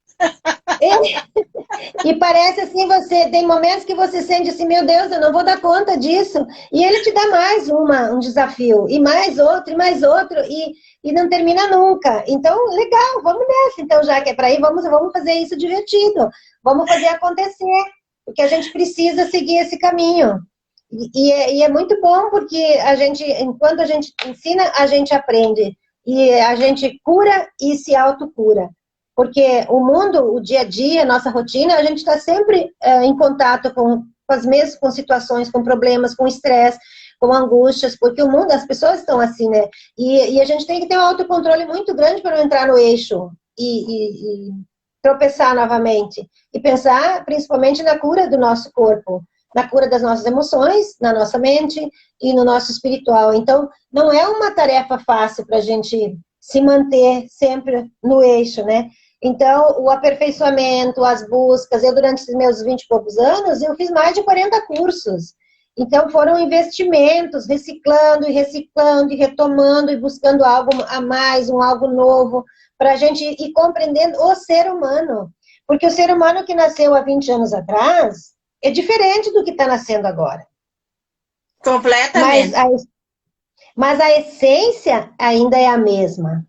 E parece assim, você tem momentos que você sente assim, meu Deus, eu não vou dar conta disso. E ele te dá mais um desafio, e mais outro, e não termina nunca. Então, legal, vamos nessa. Então, já que é para ir, vamos fazer isso divertido. Vamos fazer acontecer, porque a gente precisa seguir esse caminho. E é muito bom, porque a gente, enquanto a gente ensina, a gente aprende. E a gente cura e se autocura. Porque o mundo, o dia a dia, a nossa rotina, a gente está sempre em contato com as mesmas com situações, com problemas, com estresse, com angústias, porque o mundo, as pessoas estão assim, né? E a gente tem que ter um autocontrole muito grande para não entrar no eixo e tropeçar novamente. E pensar principalmente na cura do nosso corpo, na cura das nossas emoções, na nossa mente e no nosso espiritual. Então, não é uma tarefa fácil para a gente se manter sempre no eixo, né? Então, o aperfeiçoamento, as buscas, eu durante os meus 20 e poucos anos, eu fiz mais de 40 cursos. Então, foram investimentos, reciclando e reciclando e retomando e buscando algo a mais, algo novo, para a gente ir compreendendo o ser humano. Porque o ser humano que nasceu há 20 anos atrás é diferente do que está nascendo agora. Completamente. Mas a essência ainda é a mesma.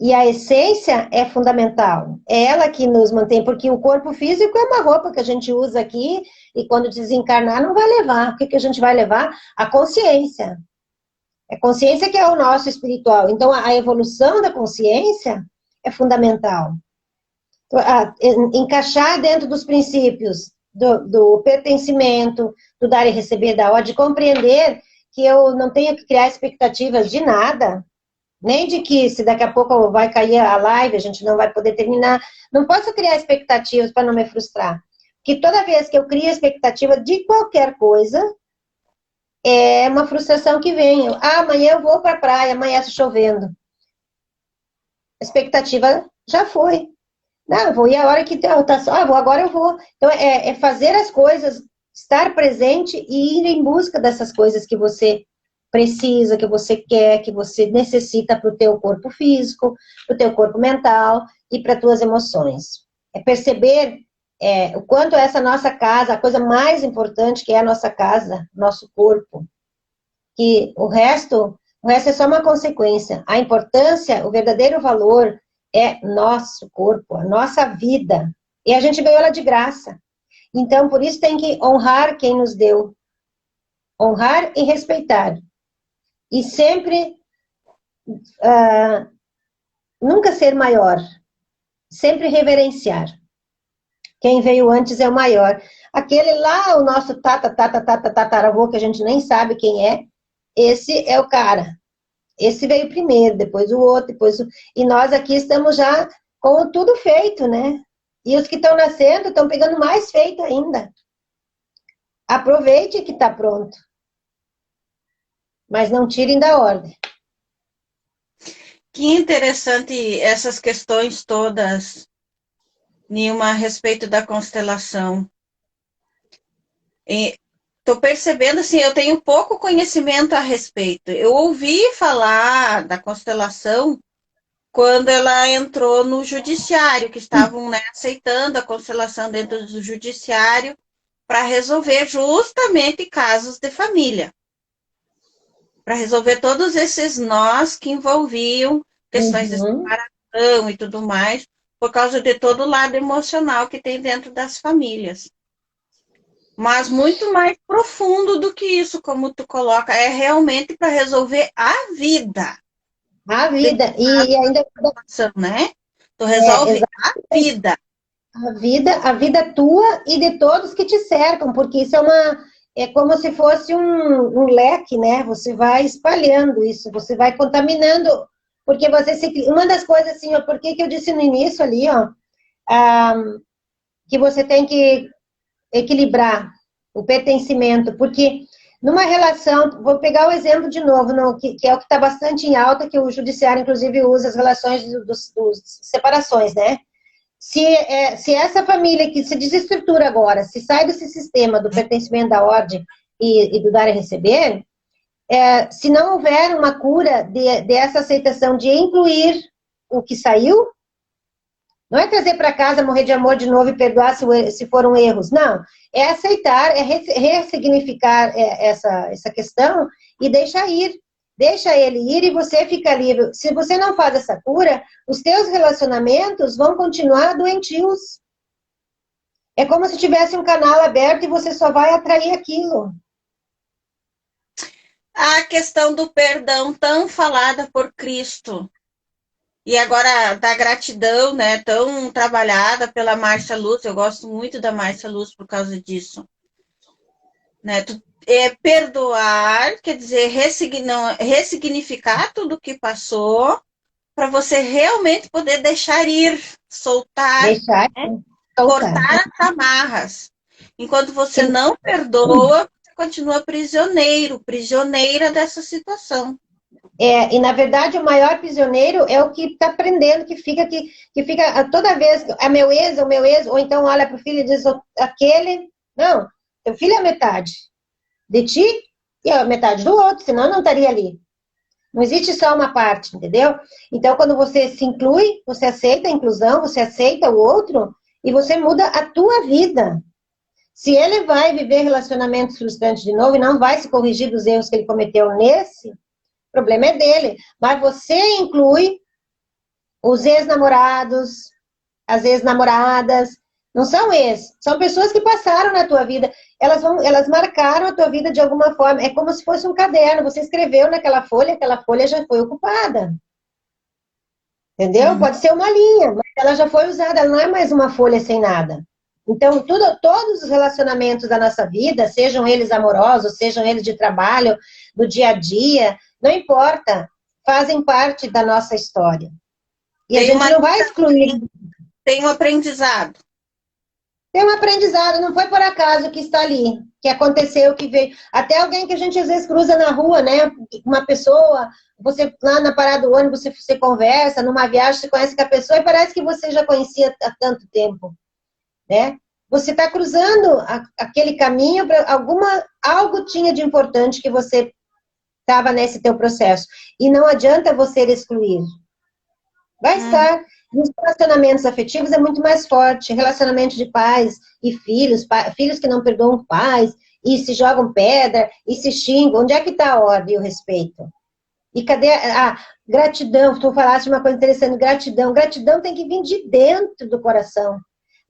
E a essência é fundamental. É ela que nos mantém, porque o corpo físico é uma roupa que a gente usa aqui e quando desencarnar não vai levar. O que a gente vai levar? A consciência. A consciência que é o nosso espiritual. Então, a evolução da consciência é fundamental. Encaixar dentro dos princípios do pertencimento, do dar e receber, da ordem, de compreender que eu não tenho que criar expectativas de nada, nem de que se daqui a pouco vai cair a live, a gente não vai poder terminar. Não posso criar expectativas para não me frustrar. Porque toda vez que eu crio expectativa de qualquer coisa, é uma frustração que vem. Amanhã eu vou para a praia, amanhã está chovendo. A expectativa já foi. Não, eu vou ir a hora que vou, agora eu vou. Então, é fazer as coisas, estar presente e ir em busca dessas coisas que você precisa, que você quer, que você necessita para o teu corpo físico, para o teu corpo mental e para as tuas emoções. É perceber o quanto essa nossa casa, a coisa mais importante que é a nossa casa, nosso corpo, que o resto é só uma consequência. A importância, o verdadeiro valor é nosso corpo, a nossa vida. E a gente ganhou ela de graça. Então, por isso tem que honrar quem nos deu. Honrar e respeitar. E sempre nunca ser maior. Sempre reverenciar. Quem veio antes é o maior. Aquele lá, o nosso tataravô, que a gente nem sabe quem é, esse é o cara. Esse veio primeiro, depois o outro, E nós aqui estamos já com tudo feito, né? E os que estão nascendo estão pegando mais feito ainda. Aproveite que está pronto. Mas não tirem da ordem. Que interessante essas questões todas, Nilma, a respeito da constelação. Estou percebendo, assim, eu tenho pouco conhecimento a respeito. Eu ouvi falar da constelação quando ela entrou no judiciário, que estavam, né, aceitando a constelação dentro do judiciário para resolver justamente casos de família. Para resolver todos esses nós que envolviam questões de separação e tudo mais, por causa de todo o lado emocional que tem dentro das famílias. Mas muito mais profundo do que isso, como tu coloca, é realmente para resolver a vida. A vida. E ainda... Né? Tu resolve a vida. A vida tua e de todos que te cercam, porque isso é como se fosse um leque, né? Você vai espalhando isso, você vai contaminando, porque uma das coisas assim, por que eu disse no início ali, que você tem que equilibrar. o pertencimento, porque numa relação, vou pegar o exemplo de novo, que é o que está bastante em alta, que o judiciário, inclusive, usa as relações dos separações, né? Se essa família que se desestrutura agora, se sai desse sistema do pertencimento da ordem e do dar e receber, se não houver uma cura dessa aceitação de incluir o que saiu, não é trazer para casa, morrer de amor de novo e perdoar se foram erros. Não. É aceitar, é ressignificar essa questão e deixar ir. Deixa ele ir e você fica livre. Se você não faz essa cura, os teus relacionamentos vão continuar doentios. É como se tivesse um canal aberto e você só vai atrair aquilo. A questão do perdão tão falada por Cristo. E agora, da gratidão, né, tão trabalhada pela Márcia Luz, eu gosto muito da Márcia Luz por causa disso. Né, perdoar, quer dizer, ressignificar tudo o que passou, para você realmente poder deixar ir, soltar, né, cortar as amarras. Enquanto você não perdoa, você continua prisioneira dessa situação. E na verdade o maior prisioneiro é o que está aprendendo, que fica toda vez, é meu ex, ou então olha para o filho e diz, aquele, não, teu filho é a metade de ti e a metade do outro, senão não estaria ali. Não existe só uma parte, entendeu? Então quando você se inclui, você aceita a inclusão, você aceita o outro e você muda a tua vida. Se ele vai viver relacionamentos frustrantes de novo e não vai se corrigir dos erros que ele cometeu nesse, o problema é dele, mas você inclui os ex-namorados, as ex-namoradas, não são são pessoas que passaram na tua vida, elas marcaram a tua vida de alguma forma, é como se fosse um caderno, você escreveu naquela folha, aquela folha já foi ocupada, entendeu? Pode ser uma linha, mas ela já foi usada, ela não é mais uma folha sem nada. Então, todos os relacionamentos da nossa vida, sejam eles amorosos, sejam eles de trabalho, do dia a dia, não importa, fazem parte da nossa história. E a gente não vai excluir. Tem um aprendizado. Tem um aprendizado, não foi por acaso que está ali, que aconteceu, que veio. Até alguém que a gente às vezes cruza na rua, né? Uma pessoa, você lá na parada do ônibus, você conversa, numa viagem, você conhece com a pessoa e parece que você já conhecia há tanto tempo. Né? Você está cruzando aquele caminho para algo tinha de importante que você estava nesse teu processo. E não adianta você excluir. Vai estar. Nos relacionamentos afetivos é muito mais forte. Relacionamento de pais e filhos, filhos que não perdoam pais, e se jogam pedra, e se xingam. Onde é que está a ordem e o respeito? E cadê a gratidão? Tu falaste uma coisa interessante, gratidão. Gratidão tem que vir de dentro do coração.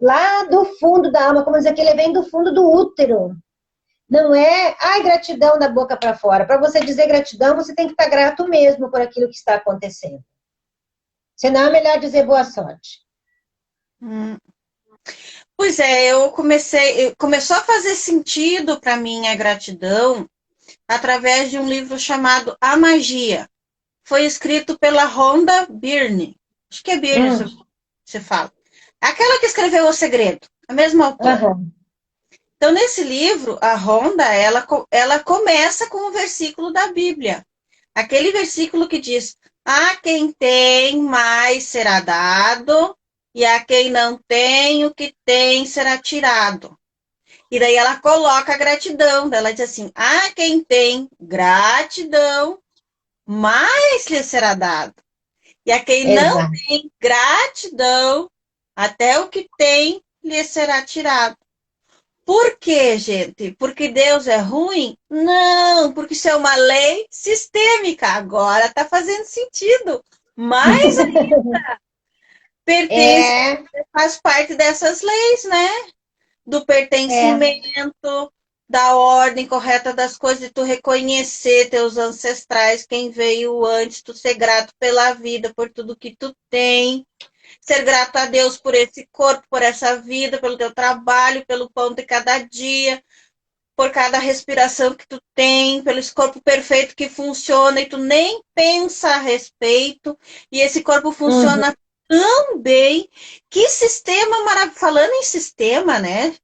Lá do fundo da alma, como dizer que ele vem do fundo do útero. Não é, gratidão da boca para fora. Para você dizer gratidão, você tem que estar grato mesmo por aquilo que está acontecendo. Senão é melhor dizer boa sorte. Pois é, começou a fazer sentido para mim a gratidão através de um livro chamado A Magia. Foi escrito pela Rhonda Byrne. Acho que é Byrne, você fala. Aquela que escreveu O Segredo, a mesma autora. Então, nesse livro, a Rhonda, ela começa com um versículo da Bíblia. Aquele versículo que diz, a quem tem, mais será dado, e a quem não tem, o que tem será tirado. E daí ela coloca a gratidão, ela diz assim, a quem tem gratidão, mais lhe será dado. E a quem não tem gratidão, até o que tem lhe será tirado. Por quê, gente? Porque Deus é ruim? Não, porque isso é uma lei sistêmica. Agora está fazendo sentido. Mais ainda. Faz parte dessas leis, né? Do pertencimento, da ordem correta das coisas, de tu reconhecer teus ancestrais, quem veio antes, tu ser grato pela vida, por tudo que tu tem. Ser grato a Deus por esse corpo, por essa vida, pelo teu trabalho, pelo pão de cada dia, por cada respiração que tu tem, pelo esse corpo perfeito que funciona e tu nem pensa a respeito, e esse corpo funciona tão bem. Que sistema maravilhoso. Falando em sistema, né?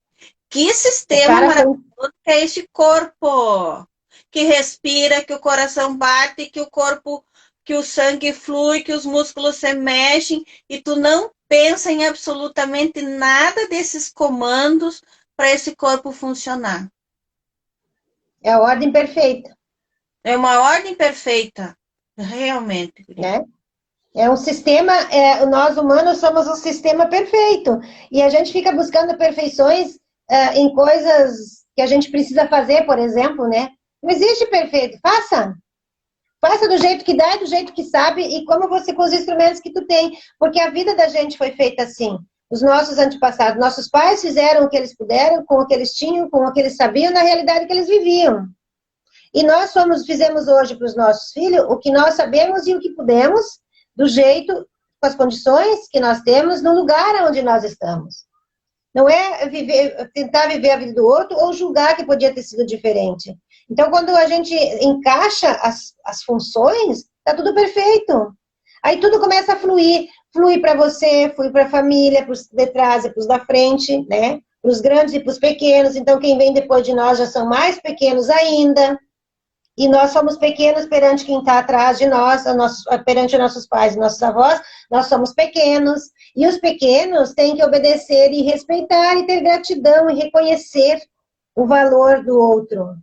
Que O sistema cara foi... maravilhoso que é este corpo, que respira, que o coração bate, que o corpo, que o sangue flui, que os músculos se mexem, e tu não pensa em absolutamente nada desses comandos para esse corpo funcionar. É a ordem perfeita, É uma ordem perfeita, realmente. né? É um sistema, nós humanos somos um sistema perfeito. E a gente fica buscando perfeições em coisas que a gente precisa fazer, por exemplo, né? Não existe perfeito. Faça. Faça do jeito que dá, do jeito que sabe e como você com os instrumentos que tu tem. Porque a vida da gente foi feita assim. Os nossos antepassados, nossos pais fizeram o que eles puderam, com o que eles tinham, com o que eles sabiam, na realidade que eles viviam. E nós fizemos hoje para os nossos filhos o que nós sabemos e o que pudemos, do jeito, com as condições que nós temos, no lugar onde nós estamos. Não é tentar viver a vida do outro ou julgar que podia ter sido diferente. Então, quando a gente encaixa as funções, está tudo perfeito. Aí tudo começa a fluir. Flui para você, flui para a família, para os de trás e para os da frente, né? Para os grandes e para os pequenos. Então, quem vem depois de nós já são mais pequenos ainda. E nós somos pequenos perante quem está atrás de nós, perante nossos pais e nossos avós, nós somos pequenos. E os pequenos têm que obedecer e respeitar e ter gratidão e reconhecer o valor do outro.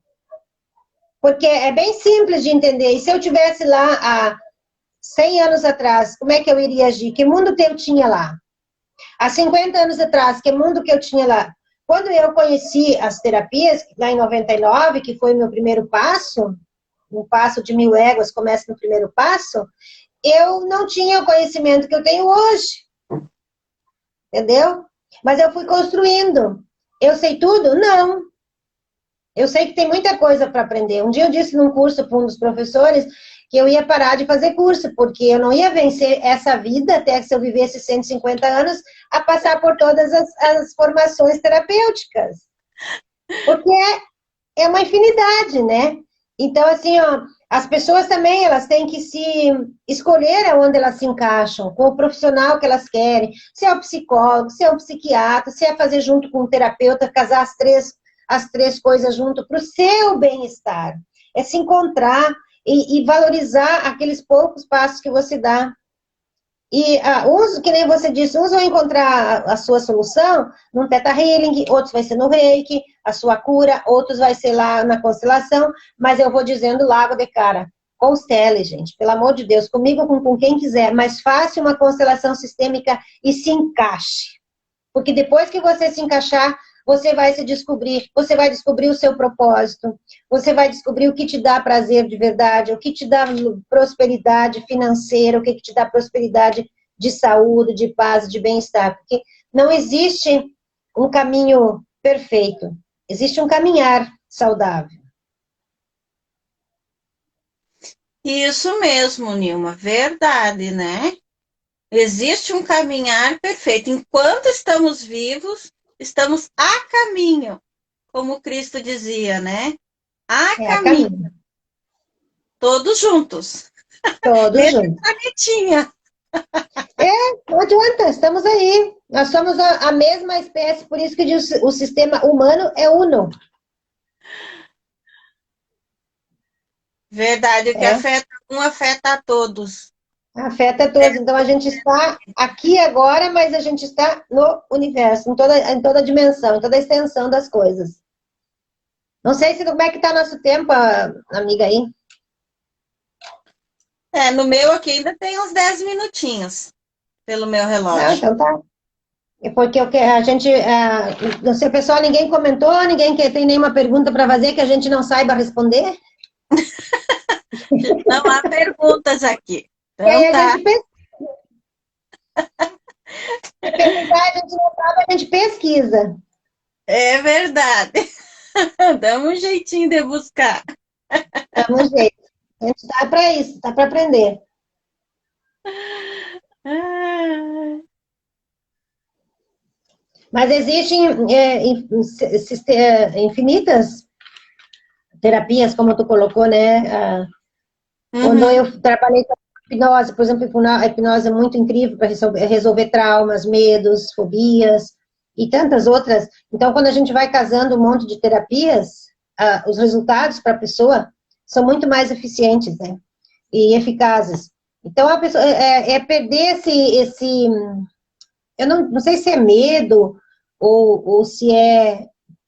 Porque é bem simples de entender. E se eu tivesse lá há 100 anos atrás, como é que eu iria agir? Que mundo eu tinha lá? Há 50 anos atrás, que mundo que eu tinha lá? Quando eu conheci as terapias, lá em 99, que foi meu primeiro passo, um passo de 1000 éguas começa no primeiro passo, eu não tinha o conhecimento que eu tenho hoje. Entendeu? Mas eu fui construindo. Eu sei tudo? Não. Eu sei que tem muita coisa para aprender. Um dia eu disse num curso para um dos professores que eu ia parar de fazer curso, porque eu não ia vencer essa vida, até que se eu vivesse 150 anos, a passar por todas as formações terapêuticas. Porque é uma infinidade, né? Então, assim, ó, as pessoas também, elas têm que se escolher aonde elas se encaixam, com o profissional que elas querem, se é o psicólogo, se é o psiquiatra, se é fazer junto com o terapeuta, casar as três coisas junto para o seu bem-estar. É se encontrar e valorizar aqueles poucos passos que você dá. E uns, que nem você disse, uns vão encontrar a sua solução no Theta Healing, outros vai ser no Reiki, a sua cura, outros vai ser lá na constelação, mas eu vou dizendo logo de cara, constele, gente, pelo amor de Deus, comigo ou com quem quiser, mas faça uma constelação sistêmica e se encaixe. Porque depois que você se encaixar, você vai se descobrir, você vai descobrir o seu propósito, você vai descobrir o que te dá prazer de verdade, o que te dá prosperidade financeira, o que te dá prosperidade de saúde, de paz, de bem-estar. Porque não existe um caminho perfeito, existe um caminhar saudável. Isso mesmo, Nilma, verdade, né? Existe um caminhar perfeito. Enquanto estamos vivos, estamos a caminho, como Cristo dizia, né? A A caminho. caminho. Todos juntos. Todos juntos. Canetinha. Não adianta, estamos aí. Nós somos a mesma espécie, por isso que diz, o sistema humano é uno. Verdade, o que afeta um afeta a todos. Afeta todos. Então, a gente está aqui agora, mas a gente está no universo, em toda a dimensão, em toda a extensão das coisas. Não sei se como é que está nosso tempo, amiga aí. No meu aqui ainda tem uns 10 minutinhos, pelo meu relógio. Não, então tá. É porque a gente, não sei, pessoal, ninguém comentou, ninguém tem nenhuma pergunta para fazer que a gente não saiba responder? Não há perguntas aqui. Então, e aí tá. a gente perguntar, a gente não sabe, a gente pesquisa. É verdade. Dá um jeitinho de buscar. Dá um jeito. A gente está para isso, está para aprender. Mas existem infinitas terapias, como tu colocou, né? Quando eu trabalhei com hipnose, por exemplo, a hipnose é muito incrível para resolver traumas, medos, fobias. e tantas outras. Então, quando a gente vai casando um monte de terapias, os resultados para a pessoa são muito mais eficientes, né? E eficazes. Então, a pessoa perder eu não sei se é medo ou se é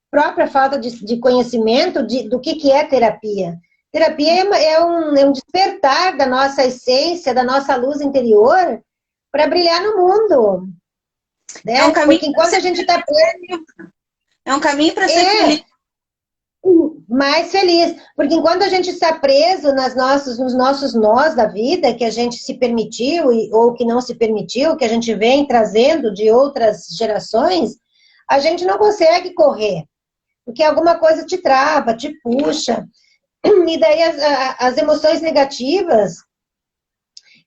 própria falta de conhecimento do que é terapia. Terapia é um despertar da nossa essência, da nossa luz interior, para brilhar no mundo. Né? É um caminho Porque enquanto a gente está preso... É um caminho para ser feliz. Mais feliz. Porque enquanto a gente está preso nos nossos nós da vida, que a gente se permitiu ou que não se permitiu, que a gente vem trazendo de outras gerações, a gente não consegue correr. Porque alguma coisa te trava, te puxa. E daí as emoções negativas,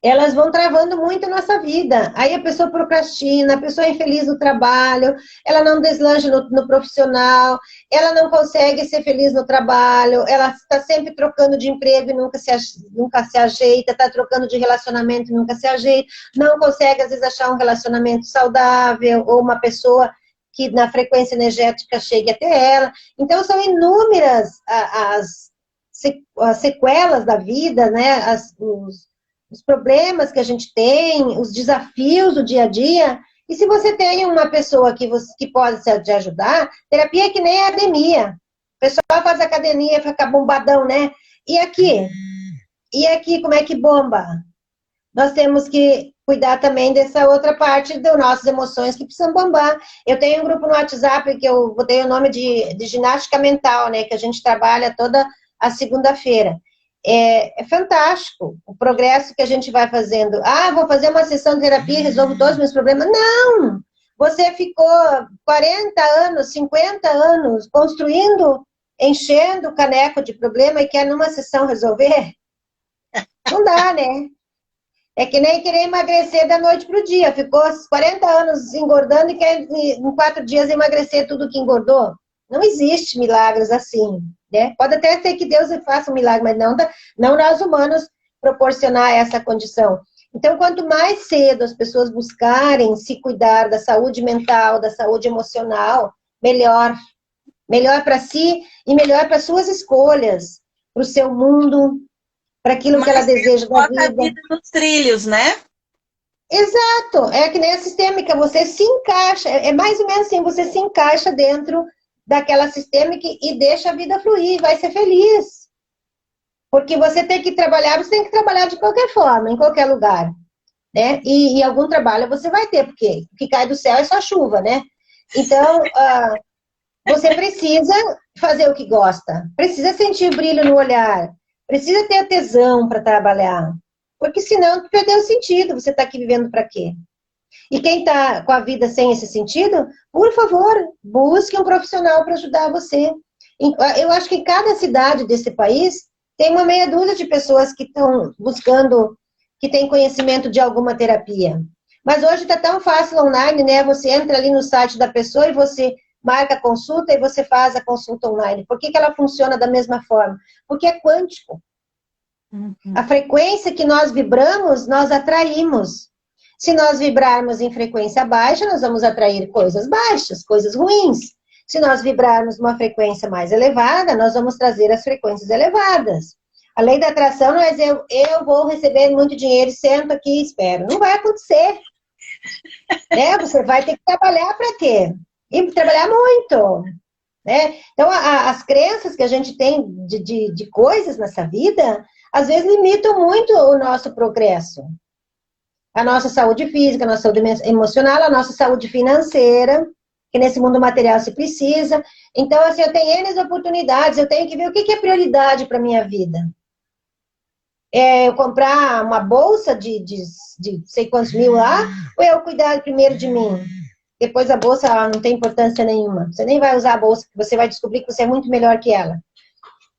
elas vão travando muito a nossa vida. Aí a pessoa procrastina, a pessoa é infeliz no trabalho, ela não deslancha no profissional, ela não consegue ser feliz no trabalho, ela está sempre trocando de emprego e nunca se ajeita, está trocando de relacionamento e nunca se ajeita, não consegue, às vezes, achar um relacionamento saudável ou uma pessoa que na frequência energética chegue até ela. Então, são inúmeras as sequelas da vida, né? Os problemas que a gente tem, os desafios do dia a dia. E se você tem uma pessoa que pode te ajudar, terapia é que nem academia. O pessoal faz academia, fica bombadão, né? E aqui? E aqui, como é que bomba? Nós temos que cuidar também dessa outra parte das nossas emoções que precisam bombar. Eu tenho um grupo no WhatsApp que eu botei o nome de ginástica mental, né? Que a gente trabalha toda a segunda-feira. É fantástico o progresso que a gente vai fazendo. Vou fazer uma sessão de terapia e resolvo todos os meus problemas. Não! Você ficou 40 anos, 50 anos construindo, enchendo o caneco de problema e quer numa sessão resolver? Não dá, né? É que nem querer emagrecer da noite para o dia. Ficou 40 anos engordando e quer em 4 dias emagrecer tudo que engordou. Não existe milagres assim, né? Pode até ser que Deus faça um milagre, mas não nós humanos proporcionar essa condição. Então, quanto mais cedo as pessoas buscarem se cuidar da saúde mental, da saúde emocional, melhor. Melhor para si e melhor para suas escolhas, para o seu mundo, para aquilo que ela deseja da vida. A vida nos trilhos, né? Exato. É que nem a sistêmica, você se encaixa, é mais ou menos assim, você se encaixa dentro daquela sistêmica e deixa a vida fluir, vai ser feliz. Porque você tem que trabalhar de qualquer forma, em qualquer lugar. Né? E algum trabalho você vai ter, porque o que cai do céu é só chuva, né? Então, você precisa fazer o que gosta, precisa sentir brilho no olhar, precisa ter tesão para trabalhar, porque senão perdeu o sentido, você está aqui vivendo para quê? E quem está com a vida sem esse sentido, por favor, busque um profissional para ajudar você. Eu acho que em cada cidade desse país tem uma meia dúzia de pessoas que estão buscando, que têm conhecimento de alguma terapia. Mas hoje está tão fácil online, né? Você entra ali no site da pessoa e você marca a consulta e você faz a consulta online. Por que ela funciona da mesma forma? Porque é quântico. Uhum. A frequência que nós vibramos, nós atraímos. Se nós vibrarmos em frequência baixa, nós vamos atrair coisas baixas, coisas ruins. Se nós vibrarmos uma frequência mais elevada, nós vamos trazer as frequências elevadas. A lei da atração não é dizer, eu vou receber muito dinheiro e sento aqui e espero. Não vai acontecer. Né? Você vai ter que trabalhar para quê? E trabalhar muito. Né? Então, as crenças que a gente tem de coisas nessa vida, às vezes limitam muito o nosso progresso. A nossa saúde física, a nossa saúde emocional, a nossa saúde financeira, que nesse mundo material se precisa. Então, assim, eu tenho N oportunidades, eu tenho que ver o que é prioridade para a minha vida. Eu comprar uma bolsa de sei quantos mil lá, ou eu cuidar primeiro de mim? Depois a bolsa não tem importância nenhuma. Você nem vai usar a bolsa, você vai descobrir que você é muito melhor que ela.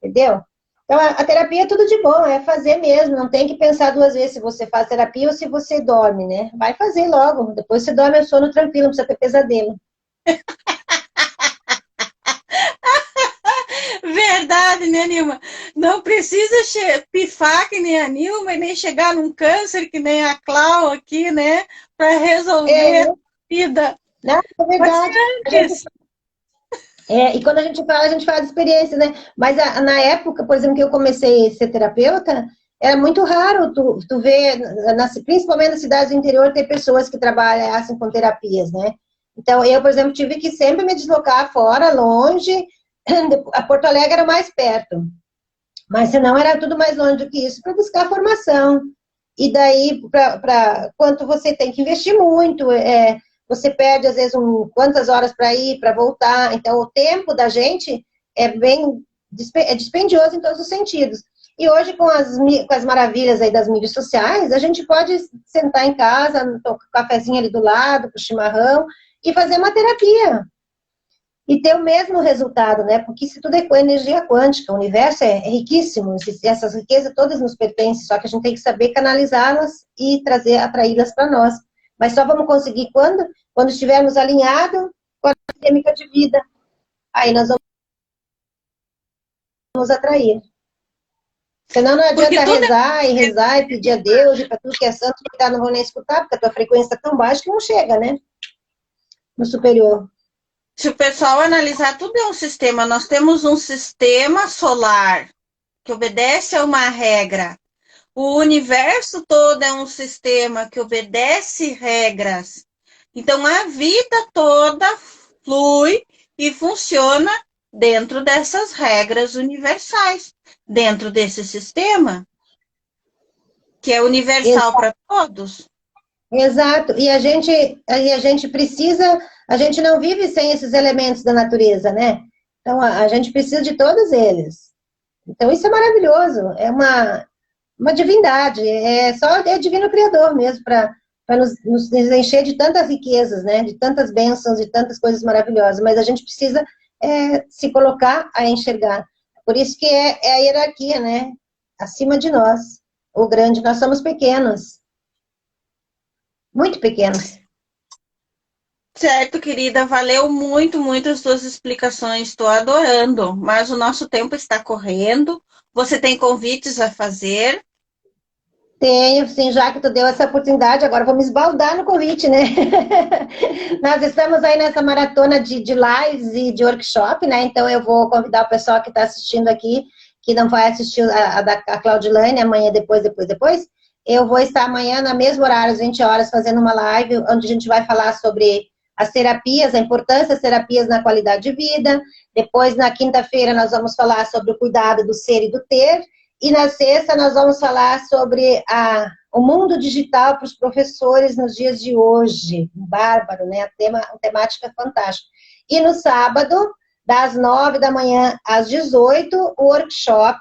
Entendeu? Então, a terapia é tudo de bom, é fazer mesmo. Não tem que pensar 2 vezes se você faz terapia ou se você dorme, né? Vai fazer logo. Depois você dorme o sono tranquilo, não precisa ter pesadelo. Verdade, né, Nilma? Não precisa pifar que nem a Nilma e nem chegar num câncer que nem a Clau aqui, né? Para resolver a vida. Não, é Pode ser verdade. antes. E quando a gente fala de experiência, né? Mas na época, por exemplo, que eu comecei a ser terapeuta, era muito raro tu ver, principalmente nas cidades do interior, ter pessoas que trabalhassem com terapias, né? Então, eu, por exemplo, tive que sempre me deslocar fora, longe. A Porto Alegre era mais perto, mas senão era tudo mais longe do que isso para buscar formação. E daí, quanto você tem que investir muito, você perde, às vezes, quantas horas para ir, para voltar. Então, o tempo da gente é bem é dispendioso em todos os sentidos. E hoje, com as maravilhas aí das mídias sociais, a gente pode sentar em casa, com o cafezinho ali do lado, com o chimarrão, e fazer uma terapia. E ter o mesmo resultado, né? Porque isso tudo é com energia quântica, o universo é riquíssimo, essas riquezas todas nos pertencem, só que a gente tem que saber canalizá-las e atraí-las para nós. Mas só vamos conseguir quando? Quando estivermos alinhados com a sistêmica de vida. Aí nós vamos nos atrair. Senão não Porque adianta tudo rezar e pedir a Deus e para tudo que é santo, que não vão nem escutar, porque a tua frequência está tão baixa que não chega, né? No superior. se o pessoal analisar, tudo é um sistema. Nós temos um sistema solar que obedece a uma regra. O universo todo é um sistema que obedece regras. Então, a vida toda flui e funciona dentro dessas regras universais, dentro desse sistema, que é universal para todos. Exato, a gente precisa, a gente não vive sem esses elementos da natureza, né? Então a gente precisa de todos eles. Então isso é maravilhoso, é uma divindade, é divino criador mesmo para nos encher de tantas riquezas, né? De tantas bênçãos, de tantas coisas maravilhosas, mas a gente precisa se colocar a enxergar. Por isso que é a hierarquia, né? Acima de nós, o grande, nós somos pequenos. Muito pequenos. Certo, querida, valeu muito, muito as suas explicações, estou adorando, mas o nosso tempo está correndo, você tem convites a fazer? Tenho, sim, já que tu deu essa oportunidade, agora vou me esbaldar no convite, né? Nós estamos aí nessa maratona de lives e de workshop, né? Então eu vou convidar o pessoal que está assistindo aqui, que não vai assistir a Claudilane amanhã, depois. Eu vou estar amanhã, no mesmo horário, às 20 horas, fazendo uma live, onde a gente vai falar sobre as terapias, a importância das terapias na qualidade de vida. Depois, na quinta-feira, nós vamos falar sobre o cuidado do ser e do ter. E na sexta nós vamos falar sobre o mundo digital para os professores nos dias de hoje. Bárbaro, né? Uma temática fantástica. E no sábado, das 9 da manhã às 18, o workshop,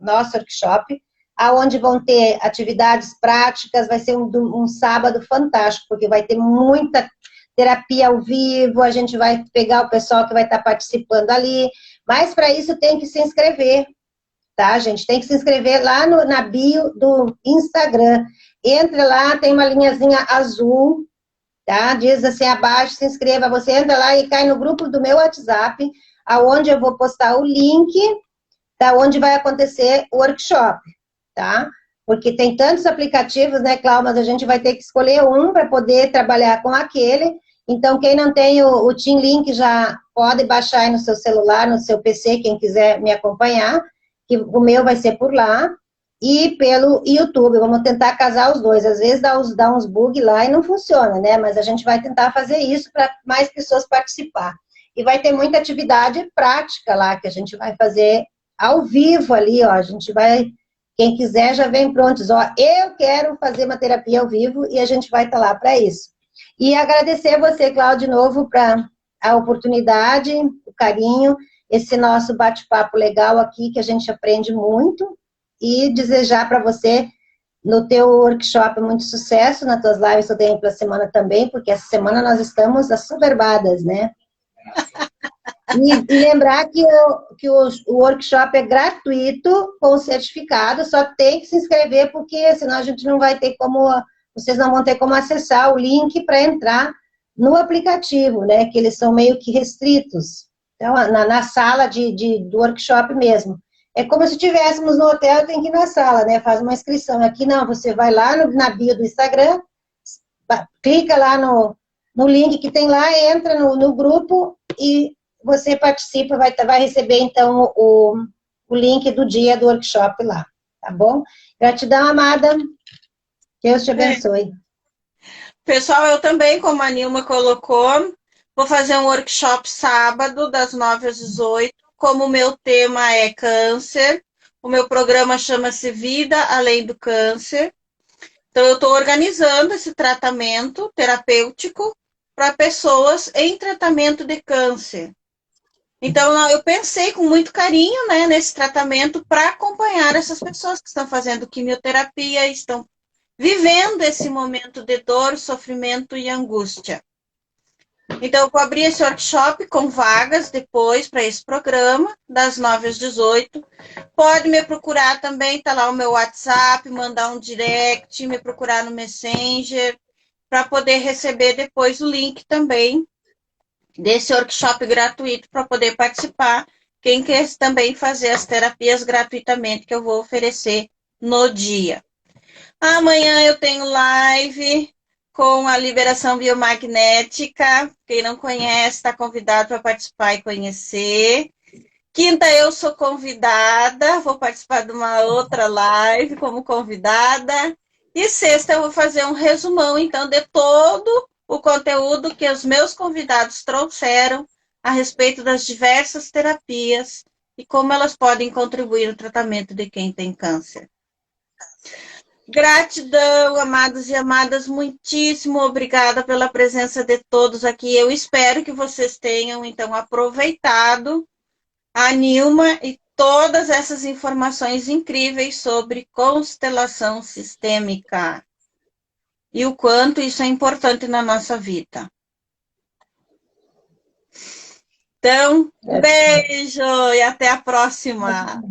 nosso workshop, aonde vão ter atividades práticas, vai ser um sábado fantástico, porque vai ter muita terapia ao vivo, a gente vai pegar o pessoal que vai estar participando ali, mas para isso tem que se inscrever. Tá, gente? Tem que se inscrever lá na bio do Instagram. Entra lá, tem uma linhazinha azul, tá? Diz assim abaixo, se inscreva. Você entra lá e cai no grupo do meu WhatsApp, aonde eu vou postar o link da onde vai acontecer o workshop, tá? Porque tem tantos aplicativos, né, Cláudia? Mas a gente vai ter que escolher um para poder trabalhar com aquele. Então, quem não tem o Team Link já pode baixar aí no seu celular, no seu PC, quem quiser me acompanhar, que o meu vai ser por lá, e pelo YouTube. Vamos tentar casar os dois. Às vezes dá uns bugs lá e não funciona, né? Mas a gente vai tentar fazer isso para mais pessoas participar. E vai ter muita atividade prática lá, que a gente vai fazer ao vivo ali, ó. A gente vai, quem quiser já vem prontos. Ó, eu quero fazer uma terapia ao vivo e a gente vai estar lá para isso. E agradecer a você, Cláudia, de novo, para a oportunidade, o carinho, esse nosso bate-papo legal aqui, que a gente aprende muito, e desejar para você, no teu workshop, muito sucesso, nas tuas lives que eu tenho para a semana também, porque essa semana nós estamos assoberbadas, né? E lembrar que o workshop é gratuito, com certificado, só tem que se inscrever, porque senão a gente não vai ter como, vocês não vão ter como acessar o link para entrar no aplicativo, né? Que eles são meio que restritos. Então, na sala do workshop mesmo. É como se estivéssemos no hotel, tem que ir na sala, né? Faz uma inscrição. Aqui não, você vai lá na bio do Instagram, clica lá no no link que tem lá, entra no grupo e você participa, vai receber então o link do dia do workshop lá, tá bom? Gratidão, amada. Deus te abençoe. Pessoal, eu também, como a Nilma colocou, vou fazer um workshop sábado, das 9 às 18. Como o meu tema é câncer, o meu programa chama-se Vida Além do Câncer. Então, eu estou organizando esse tratamento terapêutico para pessoas em tratamento de câncer. Então, eu pensei com muito carinho, né, nesse tratamento para acompanhar essas pessoas que estão fazendo quimioterapia, estão vivendo esse momento de dor, sofrimento e angústia. Então, eu vou abrir esse workshop com vagas depois para esse programa, das 9 às 18. Pode me procurar também, tá lá o meu WhatsApp, mandar um direct, me procurar no Messenger, para poder receber depois o link também desse workshop gratuito para poder participar. Quem quer também fazer as terapias gratuitamente que eu vou oferecer no dia. Amanhã eu tenho live com a liberação biomagnética. Quem não conhece, está convidado para participar e conhecer. Quinta eu sou convidada, vou participar de uma outra live como convidada. E sexta eu vou fazer um resumão, então, de todo o conteúdo que os meus convidados trouxeram a respeito das diversas terapias e como elas podem contribuir no tratamento de quem tem câncer. Gratidão, amados e amadas, muitíssimo obrigada pela presença de todos aqui. Eu espero que vocês tenham, então, aproveitado a Nilma e todas essas informações incríveis sobre constelação sistêmica e o quanto isso é importante na nossa vida. Então, beijo e até a próxima!